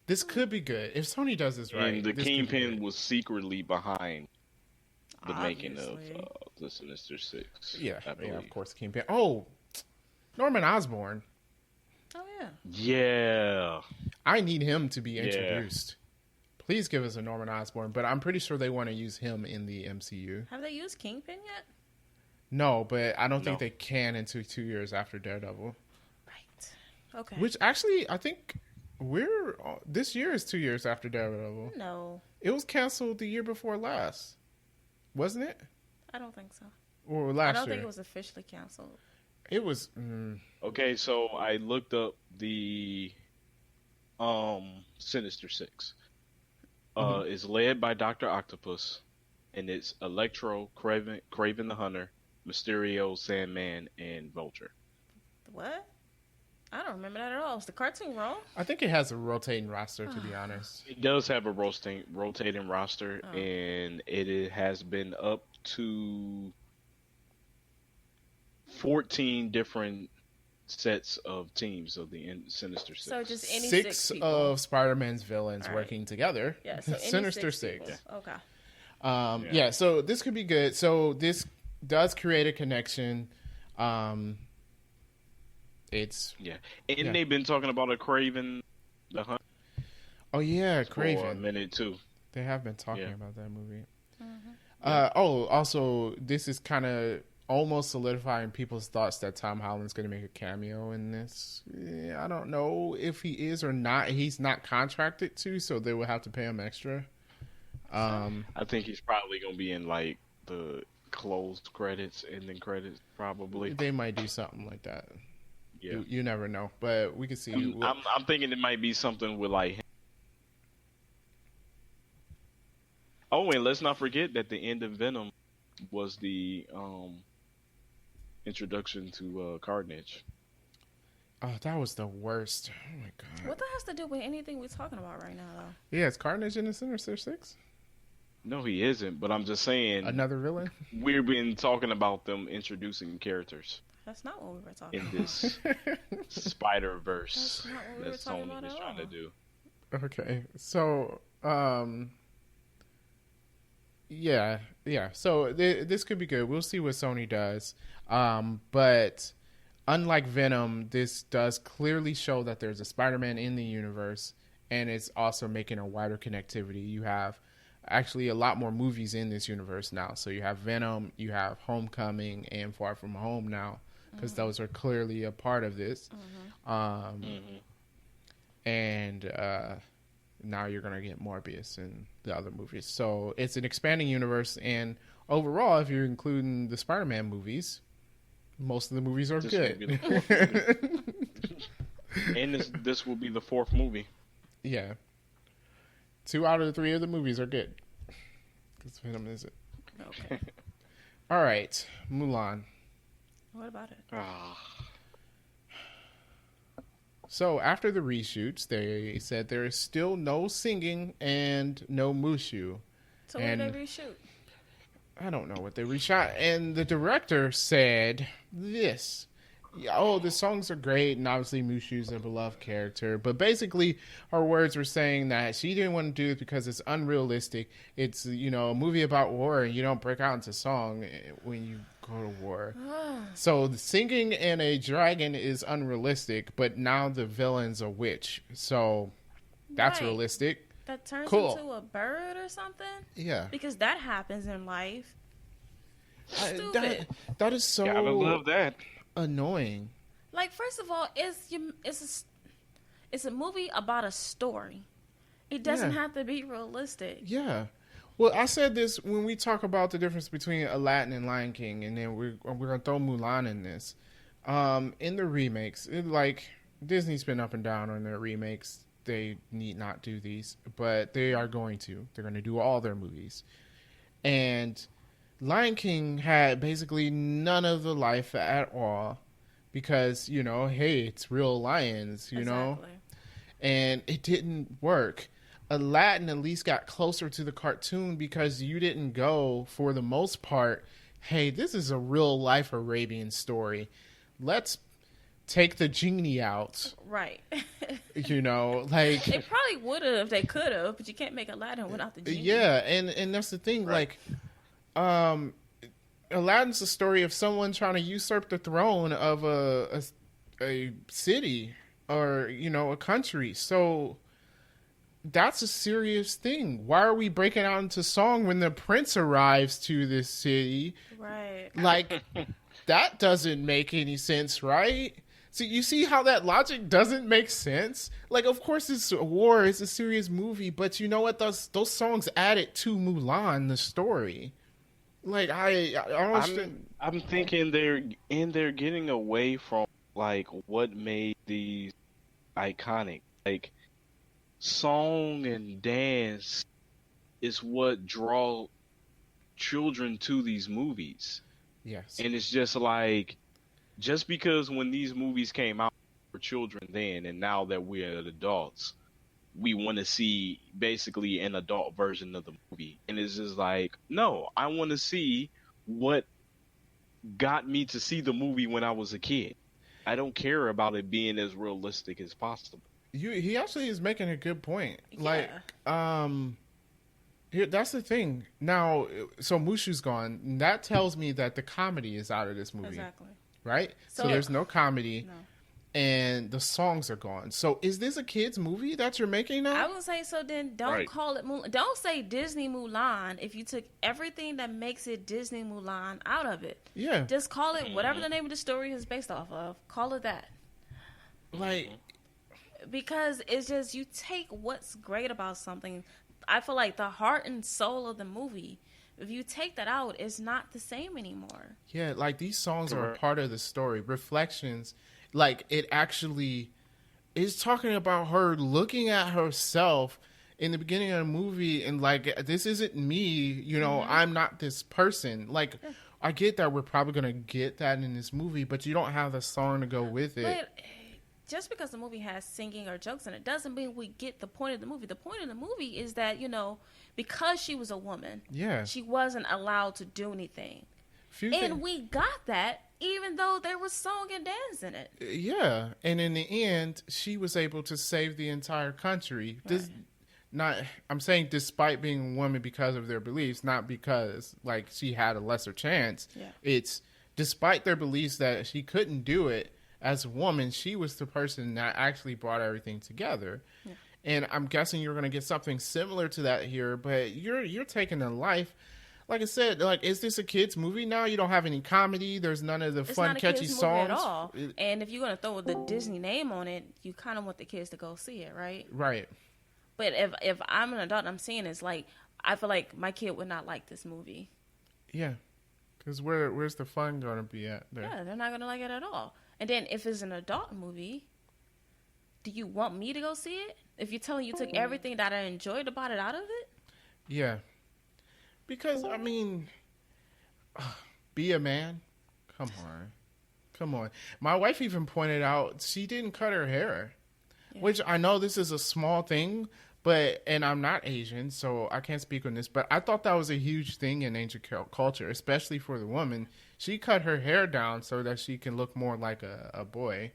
This could be good if Sony does this right. And the this could be Kingpin good. was secretly behind the making of Obviously. the Sinister Six. Yeah, I yeah, believe. of course, Kingpin. Oh, Norman Osborn. Oh yeah. Yeah. I need him to be Yeah. introduced. Please give us a Norman Osborn, but I'm pretty sure they want to use him in the MCU. Have they used Kingpin yet? No, but I don't think No. they can until 2 years after Daredevil. Right. Okay. Which actually, I think this year is 2 years after Daredevil. No, It was canceled the year before last, wasn't it? I don't think so. Or I last don't year? think it was officially canceled. It was. Okay, so I looked up the Sinister Six. It's led by Dr. Octopus, and it's Electro, Craven the Hunter, Mysterio, Sandman, and Vulture. What? I don't remember that at all. Is the cartoon wrong? I think it has a rotating roster, to be honest. It does have a rotating roster, and it has been up to 14 different sets of teams of the Sinister Six. So just any Six people. of Spider-Man's villains All right. working together. Yeah, so any Sinister six. Six. People. Okay. Yeah, so this could be good. So this does create a connection. It's and they've been talking about a Craven the Hunt. Oh yeah, for a Craven. minute too. They have been talking about that movie. Mm-hmm. Also, this is kind of almost solidifying people's thoughts that Tom Holland's going to make a cameo in this. I don't know if he is or not. He's not contracted to, so they will have to pay him extra. I think he's probably gonna be in like the closed credits, ending credits, probably. They might do something like that. Yeah, You never know, but we can see. I'm thinking it might be something with like. Oh, and let's not forget that the end of Venom was the introduction to Carnage. Oh, that was the worst. Oh my god. What that has to do with anything we're talking about right now, though? Yeah, is Carnage in the Sinister Six? No, he isn't. But I'm just saying, Another villain? we've been talking about them introducing characters That's not what we were talking in about. this Spider Verse That's not what we were that talking Sony about is at trying to all. do. Okay, so yeah. So this could be good. We'll see what Sony does. But unlike Venom, this does clearly show that there's a Spider-Man in the universe, and it's also making a wider connectivity. You have actually a lot more movies in this universe now. So you have Venom, you have Homecoming, and Far From Home now, because those are clearly a part of this. And now you're going to get Morbius and the other movies. So it's an expanding universe, and overall, if you're including the Spider-Man movies, most of the movies are This good. will be the fourth movie. And this will be the fourth movie. Yeah. 2 out of the 3 of the movies are good. Because Venom isn't. Okay. All right, Mulan. What about it? So after the reshoots, they said there is still no singing and no Mushu. So what did they reshoot? I don't know what they reshot. And the director said this. Oh, the songs are great, and obviously Mushu's a beloved character. But basically, her words were saying that she didn't want to do it because it's unrealistic. It's, a movie about war, and you don't break out into song when you go to war. So the singing and a dragon is unrealistic, but now the villain's a witch. So that's Right. realistic. That turns Cool. into a bird or something? Yeah. Because that happens in life. That is so Gotta love that. annoying. Like, first of all, it's a movie about a story. It doesn't Yeah. have to be realistic. Yeah. Well, I said this when we talk about the difference between Aladdin and Lion King, and then we're gonna throw Mulan in this. In the remakes, Disney's been up and down on their remakes. They need not do these, but they are going to. They're going to do all their movies. And Lion King had basically none of the life at all because, hey, it's real lions, Exactly. and it didn't work. Aladdin at least got closer to the cartoon because you didn't go, for the most part, hey, this is a real life Arabian story. Let's take the genie out. Right. They probably would have if they could have, but you can't make Aladdin without the genie. Yeah, and that's the thing. Right. Aladdin's the story of someone trying to usurp the throne of a city or a country. So that's a serious thing. Why are we breaking out into song when the prince arrives to this city? Right. That doesn't make any sense, right? So you see how that logic doesn't make sense? Of course it's a war, it's a serious movie, but you know what? Those songs added to Mulan, the story. I'm thinking they're getting away from what made these iconic. Song and dance is what draw children to these movies. Yes. And it's just just because when these movies came out for children then, and now that we're adults, we want to see basically an adult version of the movie. And it's just like, no, I want to see what got me to see the movie when I was a kid. I don't care about it being as realistic as possible. He actually is making a good point. Yeah. Like, here, that's the thing. Now, so Mushu's gone. That tells me that the comedy is out of this movie. Exactly. Right? So So- there's no comedy. No. And the songs are gone. So is this a kid's movie that you're making now? I would say so. Then don't Right. call it Mulan. Don't say Disney Mulan if you took everything that makes it Disney Mulan out of it. Yeah. Just call it whatever the name of the story is based off of. Call it that. Like, Because it's just you take what's great about something. I feel like the heart and soul of the movie. If you take that out, it's not the same anymore. yeah, like these songs are a Correct. part of the story. Reflections, like it actually is talking about her looking at herself in the beginning of the movie and like, this isn't me, you know, I'm not this person. Like, I get that we're probably going to get that in this movie, but you don't have the song to go with it. But just because the movie has singing or jokes in it doesn't mean we get the point of the movie. The point of the movie is that, you know, because she was a woman, Yeah. she wasn't allowed to do anything. Few And we got that even though there was song and dance in it. Yeah, and in the end, she was able to save the entire country. This, not, I'm saying, despite being a woman because of their beliefs, not because like she had a lesser chance. Yeah. It's despite their beliefs that she couldn't do it as a woman. She was the person that actually brought everything together. Yeah. And I'm guessing you're going to get something similar to that here, but you're taking a life. Like I said, like, is this a kid's movie now? You don't have any comedy. There's none of the It's fun, not a catchy kids' songs. movie at all. And if you're going to throw the Disney name on it, you kind of want the kids to go see it, right? Right. But if I'm an adult and I'm seeing it's like, I feel like my kid would not like this movie. Yeah. Because where's the fun going to be at there? Yeah, they're not going to like it at all. And then if it's an adult movie, do you want me to go see it? If you're telling you took everything that I enjoyed about it out of it? Yeah. Because, I mean, be a man? Come on. Come on. My wife even pointed out she didn't cut her hair. Yeah. Which I know this is a small thing, and I'm not Asian, so I can't speak on this, but I thought that was a huge thing in ancient culture, especially for the woman. She cut her hair down so that she can look more like a boy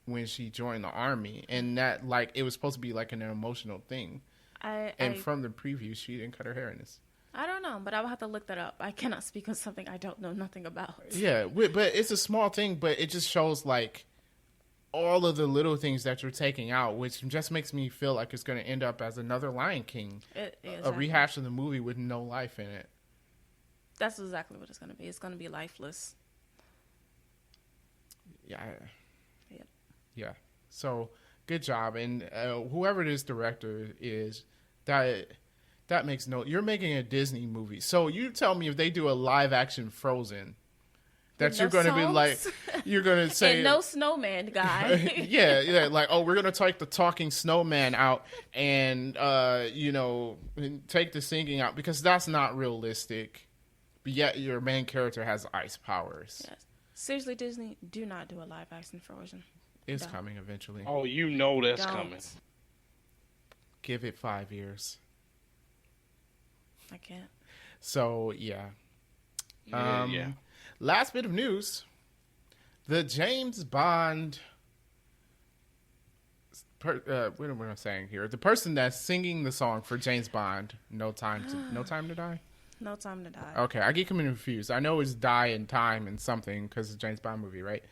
when she joined the army. And that, like, it was supposed to be like an emotional thing. From the preview, she didn't cut her hair in this. I don't know, but I will have to look that up. I cannot speak on something I don't know nothing about. Yeah, but it's a small thing, but it just shows, like, all of the little things that you're taking out, which just makes me feel like it's going to end up as another Lion King, a rehash of the movie with no life in it. That's exactly what it's going to be. It's going to be lifeless. Yeah. Yep. Yeah. So, good job. And whoever this director is, that makes no... You're making a Disney movie. So, you tell me if they do a live-action Frozen... That With you're no going to be like, songs? you're going to say... And no snowman guy. yeah, like, oh, we're going to take the talking snowman out and, you know, take the singing out because that's not realistic. But yet your main character has ice powers. Yes. Seriously, Disney, do not do a live action Frozen. It's Don't. coming eventually. Oh, you know that's Don't. coming. Give it 5 years. I can't. So, yeah. Yeah. Last bit of news. The James Bond... what am I saying here? The person that's singing the song for James Bond, No Time to Die? No Time to Die. Okay, I get confused. I know it's Die and Time and something because it's a James Bond movie, right?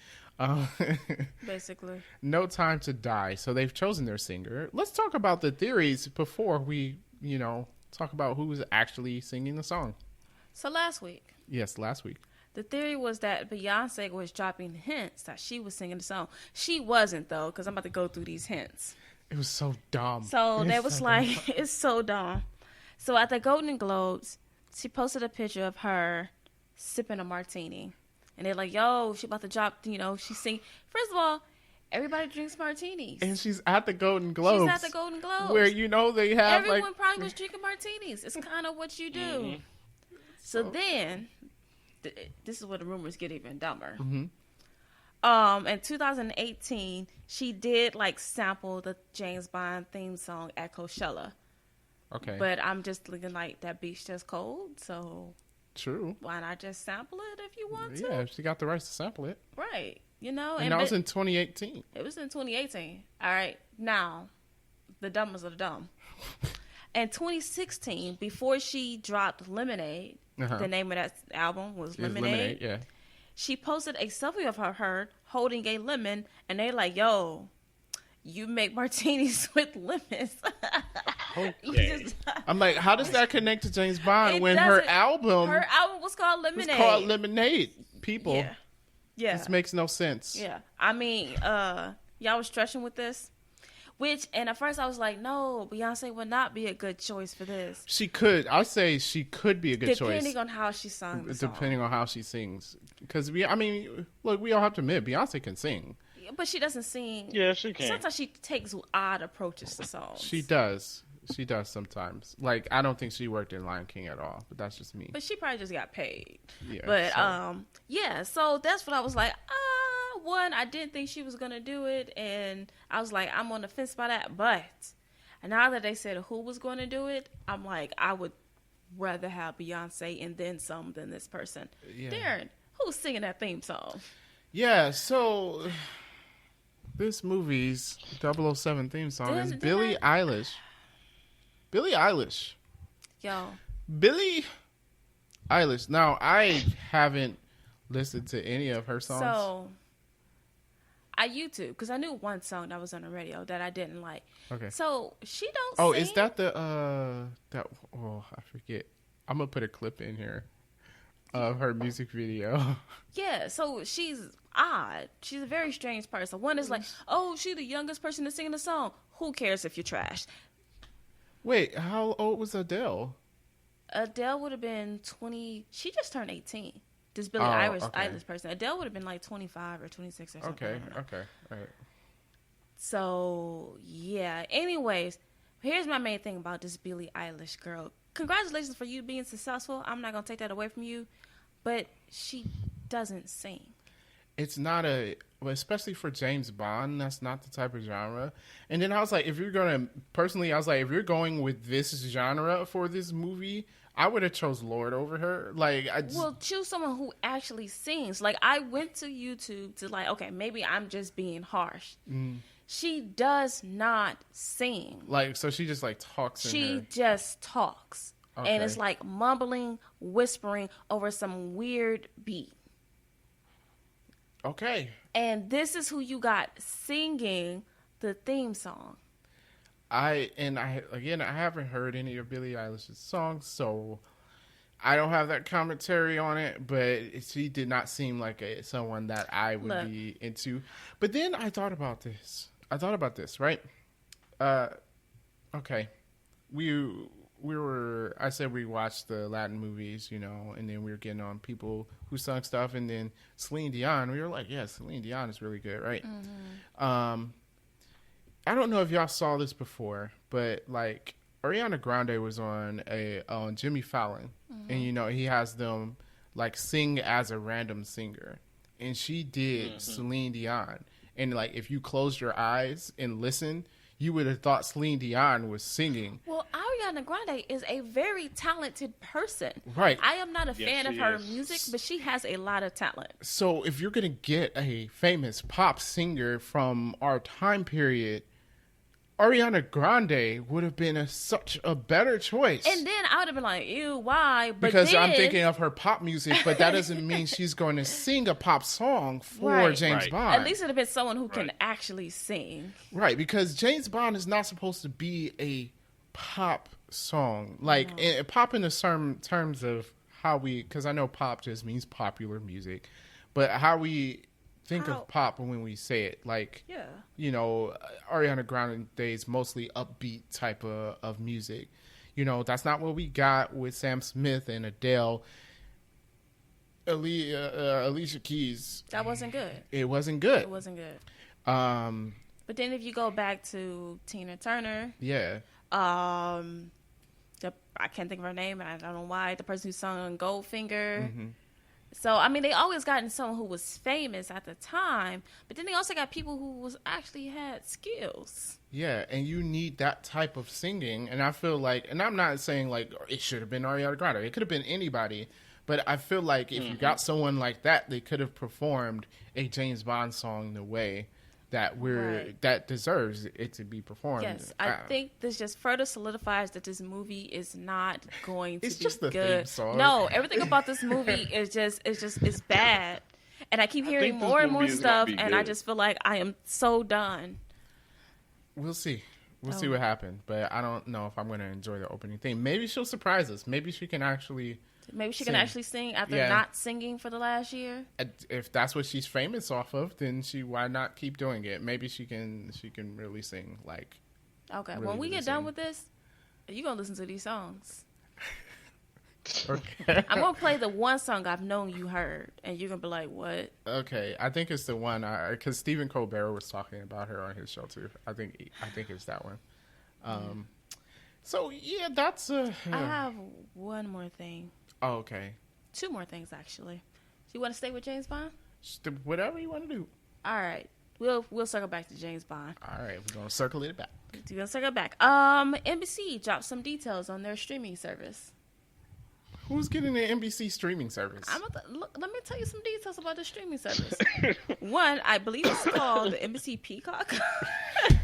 Basically. No Time to Die. So they've chosen their singer. Let's talk about the theories before we, you know, talk about who's actually singing the song. So last week, Yes, last week. the theory was that Beyonce was dropping hints that she was singing the song. She wasn't, though, because I'm about to go through these hints. It was so dumb. So It's that was so like, dumb. it's so dumb. So at the Golden Globes, she posted a picture of her sipping a martini. And they're like, yo, she about to drop, you know, she sing. First of all, everybody drinks martinis. And she's at the Golden Globes. She's at the Golden Globes. Where, you know, they have Everyone like... probably was drinking martinis. It's kind of what you do. Mhm. So then, this is where the rumors get even dumber. Mhm. In 2018, she did like sample the James Bond theme song at Coachella. Okay. But I'm just looking like that beach just cold, so True. why not just sample it if you want to? Yeah, she got the rights to sample it. Right. You know, And that was in 2018. It was in 2018. All right. Now, the dumbest of the dumb. In 2016, before she dropped Lemonade, the name of that album was Lemonade. Yeah. She posted a selfie of her holding a lemon, and they like, yo, you make martinis with lemons. Okay. I'm like, how does that connect to James Bond when her album was called Lemonade? It's called Lemonade. People. Yeah. This makes no sense. Yeah. I mean, y'all was stretching with this. And at first I was like, no, Beyonce would not be a good choice for this. She could. I'd say she could be a good choice. Depending on how she sung the song. Depending on how she sings. Because, look, we all have to admit, Beyonce can sing. But she doesn't sing. Yeah, she can. Sometimes she takes odd approaches to songs. She does. She does sometimes. Like, I don't think she worked in Lion King at all. But that's just me. But she probably just got paid. Yeah. But, so that's what I was like, one, I didn't think she was going to do it, and I was like, I'm on the fence by that, but now that they said who was going to do it, I'm like, I would rather have Beyonce and then some than this person. Yeah. Darren, who's singing that theme song? Yeah, so this movie's 007 theme song is Billie Eilish. Billie Eilish. Yo. Billie Eilish. Now, I haven't listened to any of her songs. So I YouTube because I knew one song that was on the radio that I didn't like. Okay. So she don't. Oh, sing. is that I forget. I'm gonna put a clip in here of her music video. Yeah. So she's odd. She's a very strange person. One is like, oh, she's the youngest person to sing the song. Who cares if you're trash? Wait, how old was Adele? Adele would have been 20. She just turned 18. This Billie Eilish person. Adele would have been like 25 or 26 or something. Okay. All right. So, yeah. Anyways, here's my main thing about this Billie Eilish girl. Congratulations for you being successful. I'm not going to take that away from you. But she doesn't sing. It's not especially for James Bond, that's not the type of genre. And then I was like, if you're going with this genre for this movie, I would have chose Lord over her. Like, well, choose someone who actually sings. Like, I went to YouTube to like, okay, maybe I'm just being harsh. She does not sing. Like, so she just like talks. She just talks, and it's like mumbling, whispering over some weird beat. Okay. And this is who you got singing the theme song. I haven't heard any of Billie Eilish's songs, so I don't have that commentary on it, but she did not seem like someone that I would be into. But then I thought about this, right? Okay. I said we watched the Latin movies, and then we were getting on people who sung stuff, and then Celine Dion, we were like, yeah, Celine Dion is really good, right? Mm-hmm. I don't know if y'all saw this before, but like Ariana Grande was on Jimmy Fallon, and he has them like sing as a random singer, and she did Celine Dion, and like if you closed your eyes and listened, you would have thought Celine Dion was singing. Well, Ariana Grande is a very talented person. Right. I am not a fan of her music, but she has a lot of talent. So if you're going to get a famous pop singer from our time period, Ariana Grande would have been such a better choice. And then I would have been like, ew, why? But because I'm thinking of her pop music, but that doesn't mean she's going to sing a pop song for James Bond. At least it would have been someone who can actually sing. Right, because James Bond is not supposed to be a pop song. Like, pop in the terms of how because I know pop just means popular music, but how we think of pop when we say it, like, Ariana Grande is mostly upbeat type of music. That's not what we got with Sam Smith and Adele. Alicia Keys. That wasn't good. It wasn't good. It wasn't good. But then if you go back to Tina Turner. Yeah. I can't think of her name, and I don't know why. The person who sung Goldfinger. Mm-hmm. So, I mean, they always gotten someone who was famous at the time, but then they also got people who was actually had skills. Yeah, and you need that type of singing. And I feel like, and I'm not saying like it should have been Ariana Grande. It could have been anybody. But I feel like if you got someone like that, they could have performed a James Bond song the way that that deserves it to be performed. Yes, I think this just further solidifies that this movie is not going to it's be just the good. theme song. No, everything about this movie is bad. And I keep hearing think this more and more movie is gonna stuff, be and I good. just feel like I am so done. We'll see. We'll see what happens. But I don't know if I'm going to enjoy the opening theme. Maybe she'll surprise us. Maybe she can actually... Maybe she can actually sing after Yeah. not singing for the last year. If that's what she's famous off of, then why not keep doing it? Maybe she can really sing like. Okay, Really when we good get done singing. with this, you're going to listen to these songs. Okay. I'm going to play the one song I've known you heard, and you're going to be like, what? Okay, I think it's the one because Stephen Colbert was talking about her on his show too. I think it's that one. So yeah, that's I have one more thing. Oh, okay. Two more things, actually. Do you want to stay with James Bond? Whatever you want to do. All right. We'll circle back to James Bond. All right, we're gonna circle it back. We're gonna circle back. NBC dropped some details on their streaming service. Who's getting the NBC streaming service? Look, let me tell you some details about the streaming service. One, I believe it's called the NBC Peacock. I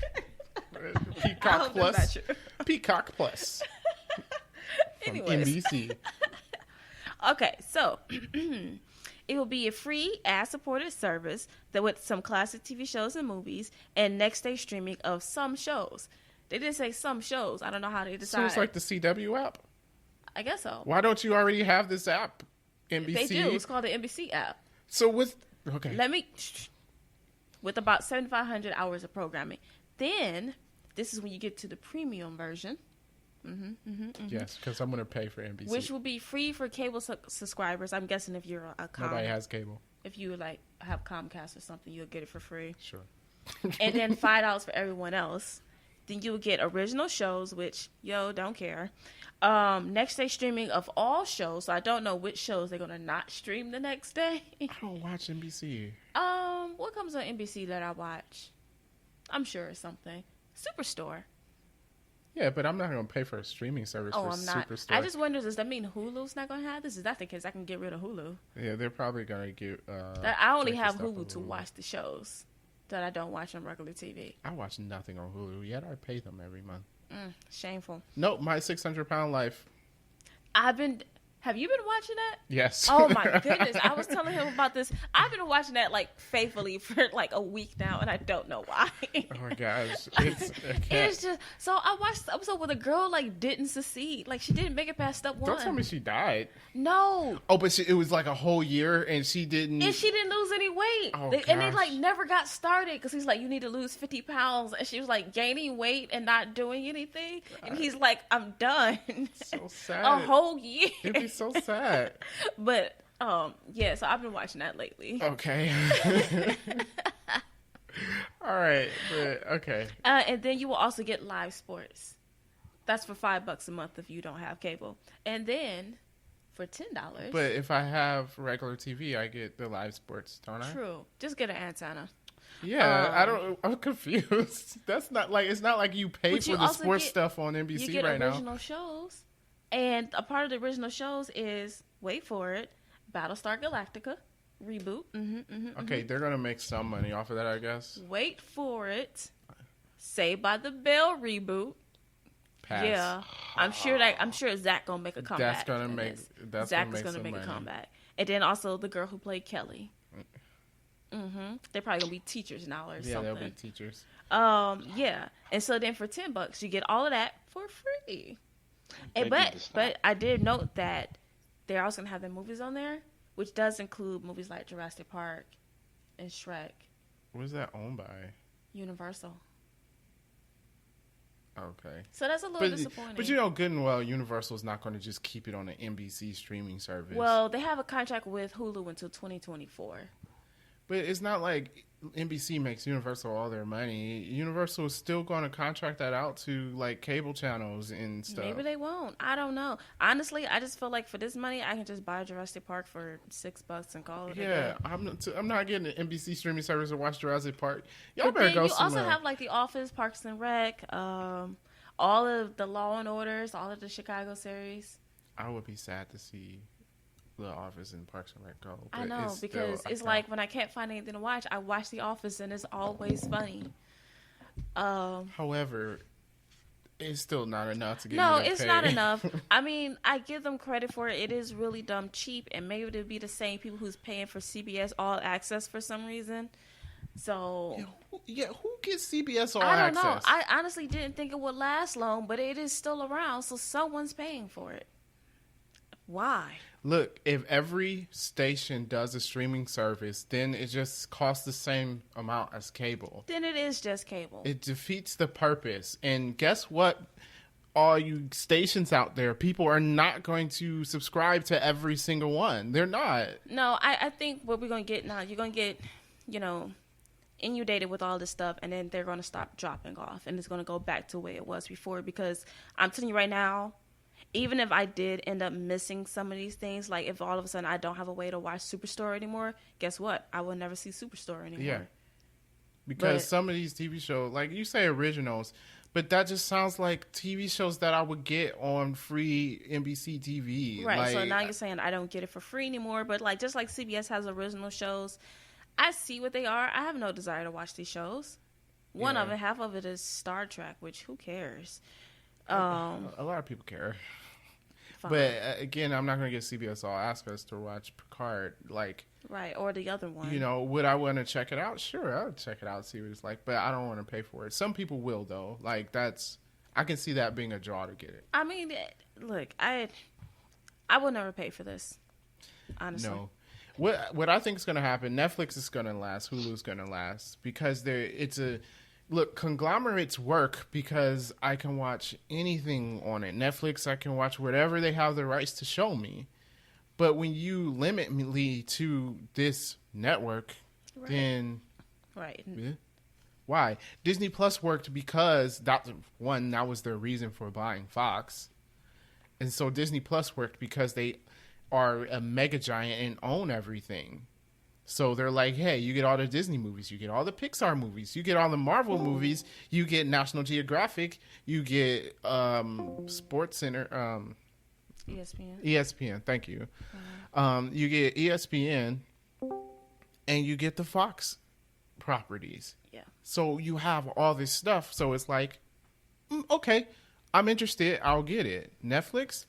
Peacock hope Plus. that's not true. Peacock Plus. From Anyways. NBC. Okay, so it will be a free ad-supported service that with some classic TV shows and movies and next-day streaming of some shows. They didn't say some shows. I don't know how they So decide. it's like the CW app. I guess so. Why don't you already have this app? NBC. They do. It's called the NBC app. So okay. With about 7,500 hours of programming. Then, this is when you get to the premium version. Yes, because I'm going to pay for NBC. Which will be free for cable subscribers. I'm guessing if you're a Nobody has cable. if you like have Comcast or something, you'll get it for free. Sure. And then $5 for everyone else. Then you'll get original shows, which don't care. Next day streaming of all shows. So I don't know which shows they're gonna not stream the next day. I don't watch NBC. What comes on NBC that I watch? I'm sure it's something. Superstore. Yeah, but I'm not going to pay for a streaming service for I'm not. Superstore. I just wonder, does that mean Hulu's not going to have this? Is that the case? I can get rid of Hulu. Yeah, they're probably going to get... I only take have the stuff Hulu on to watch the shows that I don't watch on regular TV. I watch nothing on Hulu, yet I pay them every month. Shameful. Nope, my 600-pound life. Have you been watching that? Yes. Oh my goodness. I was telling him about this. I've been watching that like faithfully for like a week now and I don't know why. Oh my gosh. It's just so I watched the episode where the girl like didn't succeed. Like she didn't make it past step one. Don't tell me she died. No. Oh, but it was like a whole year and she didn't... And she didn't lose any weight. Oh, And they gosh. like never got started because he's like, you need to lose 50 pounds. And she was like gaining weight and not doing anything. And he's like, I'm done. So sad. A whole year. It'd be so sad. But yeah, so I've been watching that lately. Okay. All right. But, okay. And then you will also get live sports. That's for $5 a month if you don't have cable. And then for $10. But if I have regular TV, I get the live sports, don't I? True. Just get an antenna. Yeah, I'm confused. That's not like, it's not like you pay But for you the also sports get- stuff on You NBC get right now. original shows. And a part of the original shows is, wait for it, Battlestar Galactica reboot. Okay, they're going to make some money off of that, I guess. Wait for it. Saved by the Bell reboot. Pass. Yeah, I'm sure Zach gonna make a comeback. That's gonna in make- this. that's Zach gonna is make gonna some make a money. comeback, and then also the girl who played Kelly. They're probably gonna be teachers now or Yeah, something. they'll be teachers. Yeah, and so then for $10 you get all of that for free. And, but I did note that they're also gonna have their movies on there, which does include movies like Jurassic Park and Shrek. What is that owned by? Universal. Okay. So that's a little disappointing. But you know good and well Universal's not going to just keep it on the NBC streaming service. Well, they have a contract with Hulu until 2024. But it's not like NBC makes Universal all their money. Universal is still going to contract that out to like cable channels and stuff. Maybe they won't. I don't know. Honestly, I just feel like for this money, I can just buy Jurassic Park for $6 and call it a day. I'm not getting an NBC streaming service to watch Jurassic Park. Y'all But better then go you somewhere. also have like The Office, Parks and Rec, all of the Law and Orders, all of the Chicago series. I would be sad to see The Office and Parks and Rec go. I know, because it's like when I can't find anything to watch, I watch The Office and it's always funny. However, it's still not enough to get No, me to it's pay. not enough. I mean, I give them credit for it. It is really dumb cheap, and maybe it'll be the same people who's paying for CBS All Access for some reason. So Who gets CBS All I don't Access? know. I honestly didn't think it would last long, but it is still around, so someone's paying for it. Why? Look, if every station does a streaming service, then it just costs the same amount as cable. Then it is just cable. It defeats the purpose. And guess what? All you stations out there, people are not going to subscribe to every single one. They're not. No, I think what we're going to get now, you're going to get, inundated with all this stuff, and then they're going to stop dropping off, and it's going to go back to the way it was before, because I'm telling you right now, even if I did end up missing some of these things, like if all of a sudden I don't have a way to watch Superstore anymore, guess what? I will never see Superstore anymore. Yeah. Because some of these TV shows, like you say originals, but that just sounds like TV shows that I would get on free NBC TV. Right, like, so now you're saying I don't get it for free anymore, but like just like CBS has original shows, I see what they are. I have no desire to watch these shows. One of it, half of it is Star Trek, which who cares? A lot of people care. Fine. But again, I'm not going to get CBS All Access to watch Picard. Like, right, or the other one. Would I want to check it out? Sure, I would check it out, see what it's like. But I don't want to pay for it. Some people will, though. Like, I can see that being a draw to get it. I mean, look, I will never pay for this. Honestly. No. What I think is going to happen, Netflix is going to last, Hulu's going to last, because conglomerates work because I can watch anything on it. Netflix, I can watch whatever they have the rights to show me. But when you limit me to this network, then right. Why? Disney Plus worked because that was their reason for buying Fox. And so Disney Plus worked because they are a mega giant and own everything. So they're like, hey, you get all the Disney movies, you get all the Pixar movies, you get all the Marvel movies, you get National Geographic, you get Sports Center, ESPN, thank you. You get ESPN, and you get the Fox properties. Yeah. So you have all this stuff. So it's like, okay, I'm interested. I'll get it. Netflix,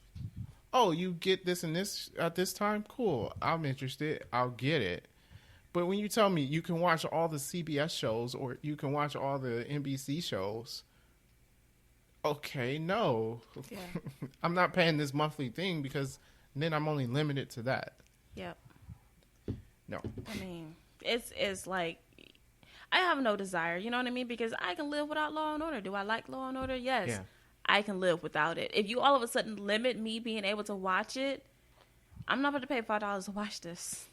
oh, you get this and this at this time? Cool. I'm interested. I'll get it. But when you tell me you can watch all the CBS shows or you can watch all the NBC shows, okay, no. Yeah. I'm not paying this monthly thing because then I'm only limited to that. Yep. No. I mean, it's like, I have no desire, you know what I mean? Because I can live without Law and Order. Do I like Law and Order? Yes. Yeah. I can live without it. If you all of a sudden limit me being able to watch it, I'm not going to pay $5 to watch this.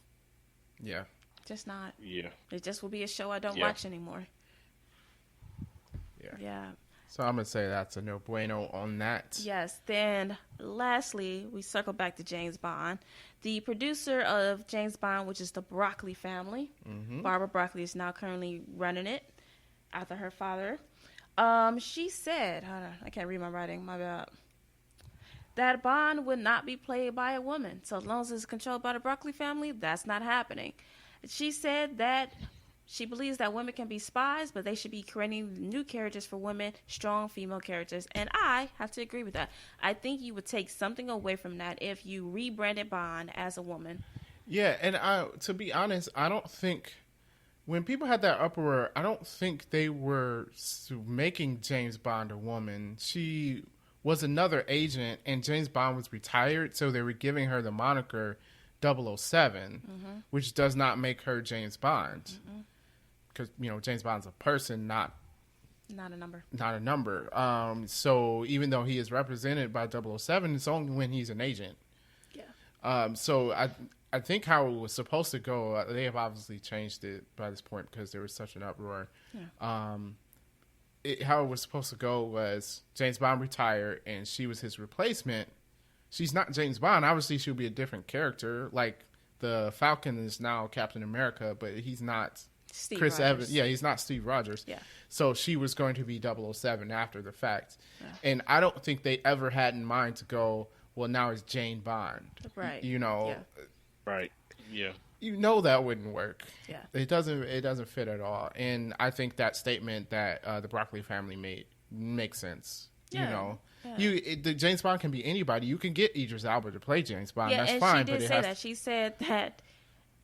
Yeah. Just not. Yeah. It just will be a show I don't watch anymore. Yeah. Yeah. So I'm going to say that's a no bueno on that. Yes. Then, lastly, we circle back to James Bond. The producer of James Bond, which is the Broccoli family, Barbara Broccoli is now currently running it after her father. She said, hold on, I can't read my writing, my bad, that Bond would not be played by a woman. So as long as it's controlled by the Broccoli family, that's not happening. She said that she believes that women can be spies, but they should be creating new characters for women, strong female characters. And I have to agree with that. I think you would take something away from that if you rebranded Bond as a woman. Yeah, and to be honest, I don't think when people had that uproar, I don't think they were making James Bond a woman. She was another agent, and James Bond was retired, so they were giving her the moniker 007, which does not make her James Bond. Because, James Bond's a person, not a number. Not a number. So even though he is represented by 007, it's only when he's an agent. Yeah. So I I think how it was supposed to go, they have obviously changed it by this point because there was such an uproar. Yeah. How it was supposed to go was James Bond retired and she was his replacement. She's not James Bond. Obviously, she'll be a different character. Like the Falcon is now Captain America, but he's not Chris Evans. Yeah, he's not Steve Rogers. Yeah. So she was going to be 007 after the fact. Yeah. And I don't think they ever had in mind to go, well, now it's Jane Bond. Right. You know. Yeah. Right. Yeah. You know that wouldn't work. Yeah. It doesn't fit at all. And I think that statement that the Broccoli family made makes sense. Yeah. You know. Yeah. The James Bond can be anybody. You can get Idris Elba to play James Bond. Yeah, that's and fine. She did say that. She said that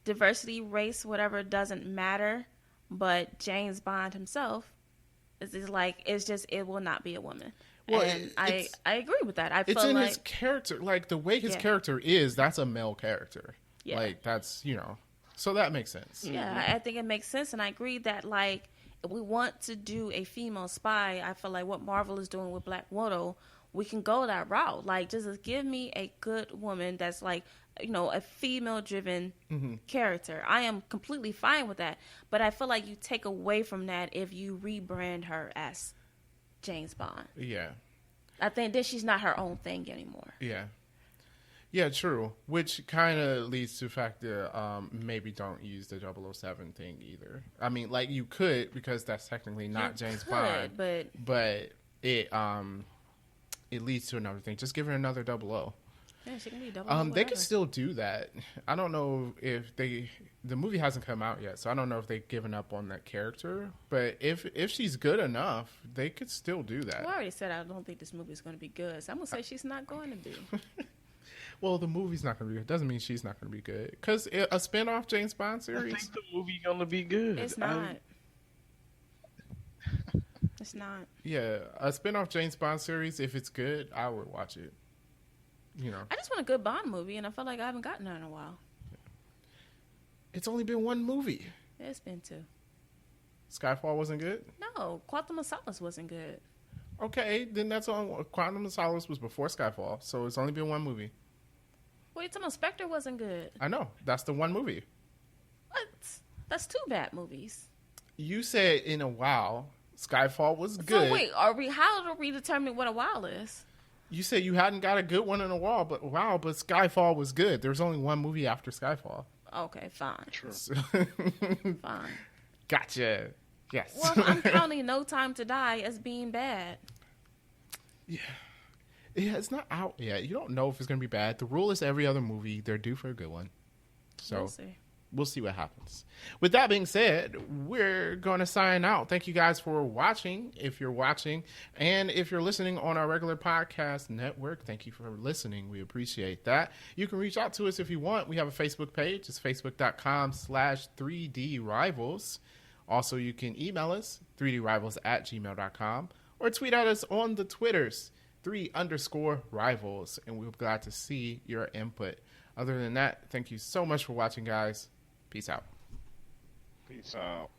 diversity, race, whatever doesn't matter, but James Bond himself is like it will not be a woman. Well, and I agree with that. It's in his character, like the way his character is. That's a male character. Yeah. Like that's so that makes sense. Yeah, I think it makes sense, and I agree that like if we want to do a female spy, I feel like what Marvel is doing with Black Widow, we can go that route. Like just give me a good woman that's like a female-driven character. I am completely fine with that, but I feel like you take away from that if you rebrand her as James Bond. Yeah. I think that she's not her own thing anymore. Yeah. Yeah, true. Which kind of leads to the fact that maybe don't use the 007 thing either. I mean, like you could because that's technically not James Bond, but it leads to another thing. Just give her another 00. Yeah, she can be 00. They can still do that. I don't know if the movie hasn't come out yet, so I don't know if they've given up on that character. But if she's good enough, they could still do that. Well, I already said I don't think this movie is going to be good, so I'm going to say she's not going to be. Well, the movie's not going to be good. Doesn't mean she's not going to be good. Because a spin-off James Bond series? I think the movie's going to be good. It's not. It's not. Yeah, a spin-off James Bond series, if it's good, I would watch it. I just want a good Bond movie, and I feel like I haven't gotten that in a while. It's only been one movie. It's been two. Skyfall wasn't good? No, Quantum of Solace wasn't good. Okay, then that's on. Quantum of Solace was before Skyfall, so it's only been one movie. Wait, talking about Spectre wasn't good. I know. That's the one movie. What? That's two bad movies. You said in a while Skyfall was good. So wait, how do we determine what a while is? You said you hadn't got a good one in a while, but Skyfall was good. There's only one movie after Skyfall. Okay, fine. True. Fine. Gotcha. Yes. Well, I'm counting No Time to Die as being bad. Yeah. Yeah, it's not out yet. You don't know if it's going to be bad. The rule is every other movie, they're due for a good one. So we'll see what happens. With that being said, we're going to sign out. Thank you guys for watching, if you're watching. And if you're listening on our regular podcast network, thank you for listening. We appreciate that. You can reach out to us if you want. We have a Facebook page. It's facebook.com/3drivals. Also, you can email us, 3drivals@gmail.com, or tweet at us on the Twitters, 3_rivals, and we're glad to see your input. Other than that, thank you so much for watching, guys. Peace out. Peace out.